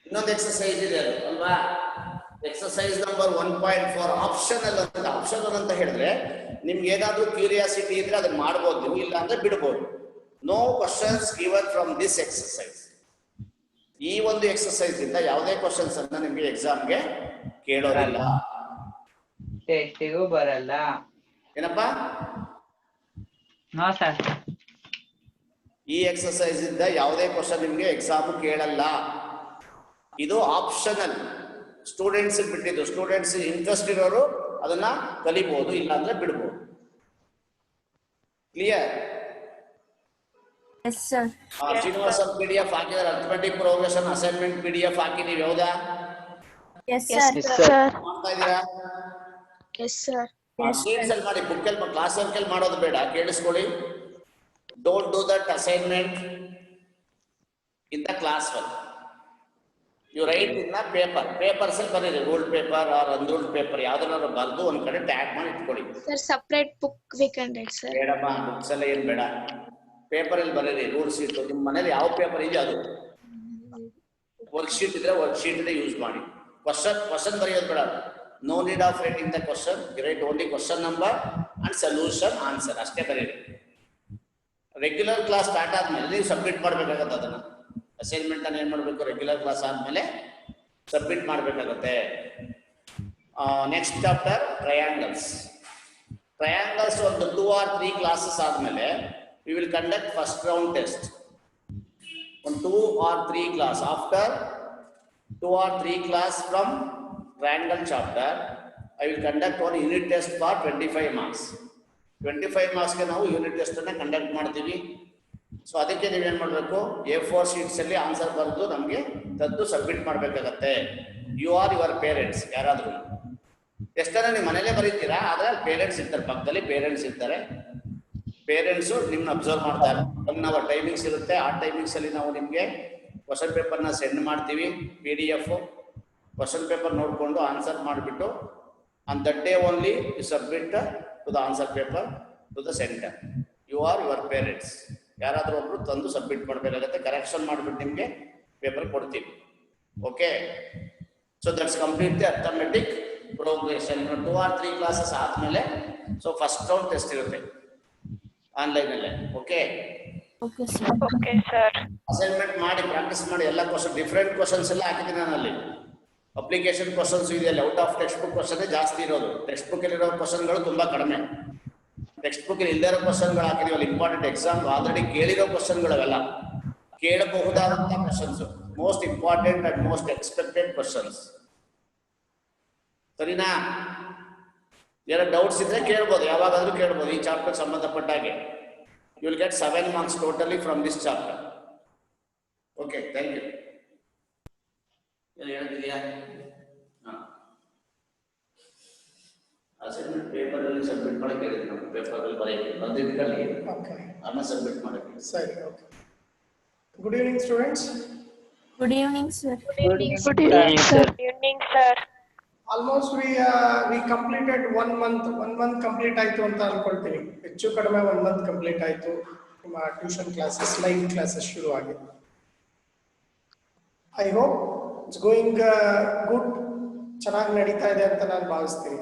ಇನ್ನೊಂದು ಎಕ್ಸರ್ಸೈಸ್ ಇದೆ ಅಲ್ವಾ, ಎಕ್ಸರ್ಸೈಸ್ ನಂಬರ್ 1.4 ಆಪ್ಷನಲ್ ಅಂತ. ಆಪ್ಷನಲ್ ಅಂತ ಹೇಳಿದ್ರೆ ನಿಮ್ಗೆ ಏನಾದ್ರೂ ಕ್ಯೂರಿಯಾಸಿಟಿ ಇದ್ರೆ ಅದನ್ನ ಮಾಡ್ಬೋದು ನೀವು, ಇಲ್ಲ ಅಂದ್ರೆ ಬಿಡ್ಬೋದು. No questions given from this exercise. ಈ ಒಂದು ಎಕ್ಸರ್ಸೈಸ್ ಇಂದ ಯಾವುದೇ ಕ್ವಶನ್ಸ್ ಅನ್ನ ನಿಮ್ಗೆ ಎಕ್ಸಾಮ್ಗೆ ಕೇಳೋದಿಲ್ಲ, ಟೆಸ್ಟಿಗೂ ಬರಲ್ಲ. ಏನಪ್ಪಾ? No sir. ಈ ಎಕ್ಸರ್ಸೈಸ್ ಇಂದ ಯಾವುದೇ ಕ್ವಶನ್ ನಿಮ್ಗೆ ಎಕ್ಸಾಮ್ ಕೇಳಲ್ಲ. ಇದು ಆಪ್ಷನಲ್, ಸ್ಟೂಡೆಂಟ್ಸ್ ಬಿಟ್ಟಿದ್ದು. ಸ್ಟೂಡೆಂಟ್ಸ್ ಇಂಟ್ರೆಸ್ಟ್ ಇರೋರು ಅದನ್ನ ಕಲಿಬಹುದು, ಇಲ್ಲ ಅಂದ್ರೆ ಬಿಡ್ಬೋದು. Clear? Yes, sir. Srinivasa PDF ಹಾಕಿದ್ರೆ ಅರ್ಥಮೆಟಿಕ್ ಪ್ರೋಗ್ರೆಷನ್ ಅಸೈನ್ಮೆಂಟ್ PDF ಹಾಕಿದೀವಿ, ಹೌದಾ? Yes, Yes, sir. sir. ಮಾಡ್ತಾ ಇದೀರಾ? Yes, sir. ಶೀಟ್ಸ್ ಅಲ್ಲಿ ಮಾಡಿ, ಬುಕ್ ಅಲ್ಲಿ ಕ್ಲಾಸ್ ವರ್ಕ್ ಅಲ್ಲಿ ಮಾಡೋದು ಬೇಡ, ಕೇಳಿಸ್ಕೊಳ್ಳಿ. Don't do that assignment in the class work. You write in the papers ಅಲ್ಲಿ ಬರೀರಿ, ruled paper or unruled paper ಯಾವ್ದನ್ನಾದ್ರು ಬರೆದು ಒಂದ್ ಕಡೆ ಟ್ಯಾಗ್ ಮಾಡಿ ಇಟ್ಕೊಳ್ಳಿ. Sir, separate book we can write, sir. ಬೇಡಮ್ಮ, ಬುಕ್ಸ್ ಎಲ್ಲ ಏನ್ ಬೇಡ, ಪೇಪರ್ ಅಲ್ಲಿ ಬರೀರಿ. ರೂಲ್ ಶೀಟ್ ನಿಮ್ಮ ಮನೇಲಿ ಯಾವ ಪೇಪರ್ ಇದೆಯೋ ಅದು, ವರ್ಕ್ ಶೀಟ್ ಇದ್ರೆ ವರ್ಕ್ ಶೀಟ್ ಯೂಸ್ ಮಾಡಿ. ಕ್ವಶನ್ ಬರೆಯೋದು ಬೇಡ. No need of writing the question, write only question number and solution answer ಅಷ್ಟೇ ಬರೀರಿ. ರೆಗ್ಯುಲರ್ ಕ್ಲಾಸ್ ಸ್ಟಾರ್ಟ್ ಆದ್ಮೇಲೆ ನೀವು ಸಬ್ಮಿಟ್ ಮಾಡ್ಬೇಕಾಗತ್ತೆ ಅದನ್ನ. ಅಸೈನ್ಮೆಂಟ್ ಅನ್ನ ಏನ್ ಮಾಡ್ಬೇಕು, ರೆಗ್ಯುಲರ್ ಕ್ಲಾಸ್ ಆದ್ಮೇಲೆ ಸಬ್ಮಿಟ್ ಮಾಡ್ಬೇಕಾಗತ್ತೆ. Next chapter triangles. ಟ್ರಯಾಂಗಲ್ಸ್ ಒಂದು 2 or 3 ಕ್ಲಾಸಸ್ ಆದ್ಮೇಲೆ we will conduct first round test on 2 or 3 class. After 2 or 3 class from triangle chapter, I will conduct one unit test for 25 marks. 25 marks ಗೆ ನಾವು unit test ಅನ್ನ conduct ಮಾಡ್ತೀವಿ. So ಅದಕ್ಕೆ ನೀವೇನ್ ಮಾಡಬೇಕು, A4 sheets ಅಲ್ಲಿ answer ಬರೆದು ನಮಗೆ ತಂದು ಸಬ್ಮಿಟ್ ಮಾಡ್ಬೇಕಾಗತ್ತೆ. You or your parents. ಯಾರಾದ್ರೂ ಟೆಸ್ಟನ್ನ ನೀವು ಮನೇಲೆ ಬರೀತೀರಾ, ಆದ್ರೆ ಪೇರೆಂಟ್ಸ್ ಇರ್ತಾರೆ, ಪಕ್ಕದಲ್ಲಿ ಪೇರೆಂಟ್ಸ್ ಇರ್ತಾರೆ. ಪೇರೆಂಟ್ಸು ನಿಮ್ನ ಅಬ್ಸರ್ವ್ ಮಾಡ್ತಾರೆ. 1 hour ಟೈಮಿಂಗ್ಸ್ ಇರುತ್ತೆ. ಆ ಟೈಮಿಂಗ್ಸ್ ಅಲ್ಲಿ ನಾವು ನಿಮ್ಗೆ ಕ್ವಶನ್ ಪೇಪರ್ನ ಸೆಂಡ್ ಮಾಡ್ತೀವಿ, PDF. ಕ್ವಶನ್ ಪೇಪರ್ ನೋಡಿಕೊಂಡು ಆನ್ಸರ್ ಮಾಡಿಬಿಟ್ಟು on that day only you submit to the answer paper to the centre. You or your parents. ಯಾರಾದ್ರೂ ಒಬ್ರು ತಂದು ಸಬ್ಮಿಟ್ ಮಾಡಬೇಕಾಗತ್ತೆ. ಕರೆಕ್ಷನ್ ಮಾಡಿಬಿಟ್ಟು ನಿಮ್ಗೆ ಪೇಪರ್ ಕೊಡ್ತೀವಿ. Okay, so that's complete the arithmetic progression. 2 or 3 classes ಆದ್ಮೇಲೆ ಸೊ ಫಸ್ಟ್ ರೌಂಡ್ ಟೆಸ್ಟ್ ಇರುತ್ತೆ online ಅಲ್ಲೇ. Okay, Okay, sir. Okay, sir. Assignment ಮಾಡಿ ಪ್ರಾಕ್ಟೀಸ್ ಮಾಡಿ. ಎಲ್ಲ ಕ್ವಶನ್ ಡಿಫ್ರೆಂಟ್ ಕ್ವಶನ್ಸ್ ಎಲ್ಲ ಹಾಕಿದ್ದೀನಿ ನಾನಲ್ಲಿ. ಅಪ್ಲಿಕೇಶನ್ ಕ್ವಶನ್ಸ್ ಇದೆಯಲ್ಲ, out of text book question ಜಾಸ್ತಿ ಇರೋದು. ಟೆಕ್ಸ್ಟ್ ಬುಕ್ ಇರೋ ಕ್ವಶನ್ಗಳು ತುಂಬಾ ಕಡಿಮೆ. ಟೆಕ್ಸ್ಟ್ ಬುಕ್ ಇಲ್ಲದೇ ಇರೋ ಕ್ವಶನ್ಗಳು ಹಾಕಿದೀವಲ್ಲ, ಇಂಪಾರ್ಟೆಂಟ್ ಎಕ್ಸಾಮ್ ಆಲ್ರೆಡಿ ಕೇಳಿರೋ ಕ್ವಶನ್ಗಳು ಅವೆಲ್ಲ, ಕೇಳಬಹುದಾದಂತ questions, most important and most expected questions. ಸರಿನಾ? ಏನೋ ಡೌಟ್ಸ್ ಇದ್ರೆ ಕೇಳ್ಬೋದು, ಯಾವಾಗಾದ್ರೂ ಕೇಳ್ಬೋದು. ಈ ಚಾಪ್ಟರ್ ಸಂಬಂಧಪಟ್ಟ ಹಾಗೆ you will get 7 marks totally from this chapter. Okay, thank you. ಏನು ಹೇಳ್ತಿದ್ಯಾ? ಅಸೈನ್ಮೆಂಟ್ ಪೇಪರ್ ಅಲ್ಲಿ ಸಬ್ಮಿಟ್ ಮಾಡಕ್ಕೆ ಹೇಳಿದ್ರು. ನಾವು ಪೇಪರ್ ಅಲ್ಲಿ ಬರೆಯಕ್ಕೆ ಬಂದಿದ್ದರಲ್ಲಿ ಆಮೇಲೆ ಸಬ್ಮಿಟ್ ಮಾಡಕ್ಕೆ. ಸರಿ, okay. Good evening students. Good evening, sir. Good evening, sir. Good evening, sir. Almost V completed 1 month complete ಆಯ್ತು ಅಂತ ಅನ್ಕೊಳ್ತೀನಿ. ಹೆಚ್ಚು ಕಡಿಮೆ 1 month ಕಂಪ್ಲೀಟ್ ಆಯ್ತು. ನಿಮ್ಮ ಟ್ಯೂಷನ್ ಕ್ಲಾಸಸ್, ಲೈವ್ ಕ್ಲಾಸಸ್ ಶುರು ಆಗಿದೆ. I hope it's going good. ಚೆನ್ನಾಗಿ ನಡೀತಾ ಇದೆ ಅಂತ ನಾನು ಭಾವಿಸ್ತೀನಿ.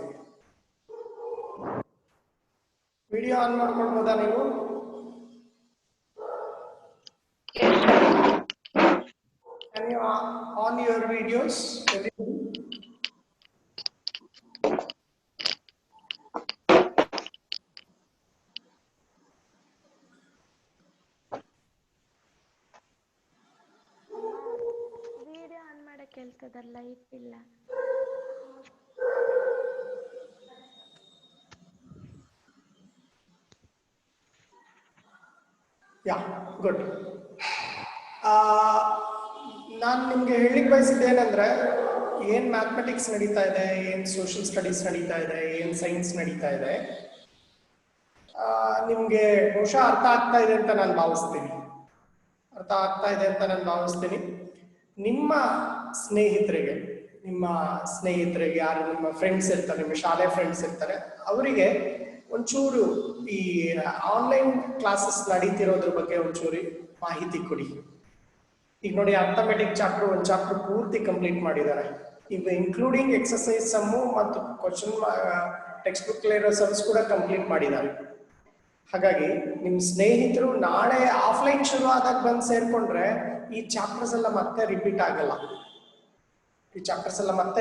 ವಿಡಿಯೋ ಆನ್ ಮಾಡ್ಕೊಳ್ಬೋದಾ ನೀವು? Can you on your videos? Video on ಮಾಡಕ್ಕೆ ಹೇಳ್ತದಲ್ಲ, ಲೈಟ್ ಇಲ್ಲ. ಯಾ, ಗುಡ್. ನಾನು ನಿಮಗೆ ಹೇಳಿಕ್ ಬಯಸಿದ್ದೇನೆಂದ್ರೆ, ಏನು ಮ್ಯಾಥಮೆಟಿಕ್ಸ್ ನಡೀತಾ ಇದೆ, ಏನು ಸೋಷಿಯಲ್ ಸ್ಟಡೀಸ್ ನಡೀತಾ ಇದೆ, ಏನು ಸೈನ್ಸ್ ನಡೀತಾ ಇದೆ, ನಿಮಗೆ ಬಹುಶಃ ಅರ್ಥ ಆಗ್ತಾ ಇದೆ ಅಂತ ನಾನು ಭಾವಿಸ್ತೀನಿ. ನಿಮ್ಮ ಸ್ನೇಹಿತರಿಗೆ ಯಾರು ನಿಮ್ಮ ಫ್ರೆಂಡ್ಸ್ ಇರ್ತಾರೆ, ನಿಮ್ಮ ಶಾಲೆ ಫ್ರೆಂಡ್ಸ್ ಇರ್ತಾರೆ, ಅವರಿಗೆ ಒಂಚೂರು ಈ ಆನ್ಲೈನ್ ಕ್ಲಾಸಸ್ ನಡೀತಿರೋದ್ರ ಬಗ್ಗೆ ಒಂಚೂರು ಮಾಹಿತಿ ಕೊಡಿ. ಈಗ ನೋಡಿ, ಅರ್ಥಮೆಟಿಕ್ ಚಾಪ್ಟರ್ ಒಂದು ಚಾಪ್ಟರ್ ಪೂರ್ತಿ ಕಂಪ್ಲೀಟ್ ಮಾಡಿದ್ದಾರೆ. ಈಗ ಇನ್ಕ್ಲೂಡಿಂಗ್ ಎಕ್ಸರ್ಸೈಸ್ ಸಮ್ಮು ಮತ್ತು ಕ್ವಶನ್ ಟೆಕ್ಸ್ಟ್ ಬುಕ್ ಇರೋ ಸಮ್ಸ್ ಕೂಡ ಕಂಪ್ಲೀಟ್ ಮಾಡಿದ್ದಾರೆ. ಹಾಗಾಗಿ ನಿಮ್ಮ ಸ್ನೇಹಿತರು ನಾಳೆ ಆಫ್ಲೈನ್ ಶುರು ಆದಾಗ ಬಂದು ಸೇರ್ಕೊಂಡ್ರೆ ಈ ಚಾಪ್ಟರ್ಸ್ ಎಲ್ಲ ಮತ್ತೆ ರಿಪೀಟ್ ಆಗಲ್ಲ,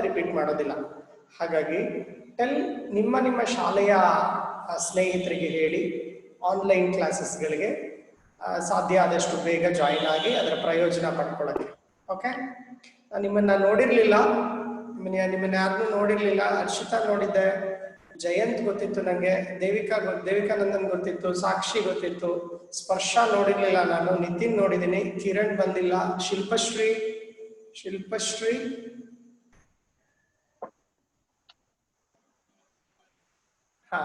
ರಿಪೀಟ್ ಮಾಡೋದಿಲ್ಲ. ಹಾಗಾಗಿ ನಿಮ್ಮ ಶಾಲೆಯ ಸ್ನೇಹಿತರಿಗೆ ಹೇಳಿ ಆನ್ಲೈನ್ ಕ್ಲಾಸಸ್ಗಳಿಗೆ ಸಾಧ್ಯ ಆದಷ್ಟು ಬೇಗ ಜಾಯಿನ್ ಆಗಿ ಅದರ ಪ್ರಯೋಜನ ಪಡ್ಕೊಳ್ಳೋಕ್ಕೆ. ಓಕೆ, ನಿಮ್ಮನ್ನ ನೋಡಿರ್ಲಿಲ್ಲ, ನಿಮ್ಮನ್ನ ಯಾರನ್ನೂ ನೋಡಿರ್ಲಿಲ್ಲ. ಹರ್ಷಿತಾ ನೋಡಿದ್ದೆ, ಜಯಂತ್ ಗೊತ್ತಿತ್ತು ನನಗೆ, ದೇವಿಕಾನಂದನ್ ಗೊತ್ತಿತ್ತು, ಸಾಕ್ಷಿ ಗೊತ್ತಿತ್ತು, ಸ್ಪರ್ಶ ನೋಡಿರ್ಲಿಲ್ಲ ನಾನು, ನಿತಿನ್ ನೋಡಿದ್ದೀನಿ, ಕಿರಣ್ ಬಂದಿಲ್ಲ, ಶಿಲ್ಪಶ್ರೀ ಹಾ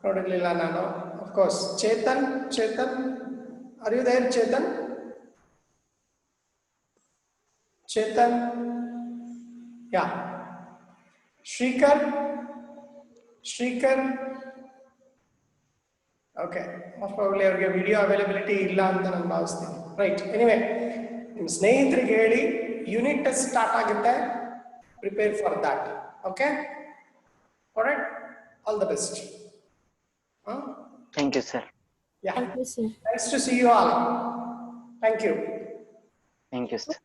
ನೋಡಿರ್ಲಿಲ್ಲ ನಾನು. Of course Chetan, are you there Chetan? Yeah. Shrikar, okay, most probably ಅವ್ರಿಗೆ ವಿಡಿಯೋ ಅವೈಲಬಿಲಿಟಿ ಇಲ್ಲ ಅಂತ ನಾನು ಭಾವಿಸ್ತೀನಿ. ರೈಟ್, ಎನಿವೆ ನಿಮ್ಮ ಸ್ನೇಹಿತರಿಗೆ ಹೇಳಿ, ಯೂನಿಟ್ ಟೆಸ್ಟ್ ಸ್ಟಾರ್ಟ್ ಆಗುತ್ತೆ, prepare for that. Okay, alright, all the best. Thank you, sir. Yeah, Thank you, sir. nice to see you all. Thank you. Thank you, sir.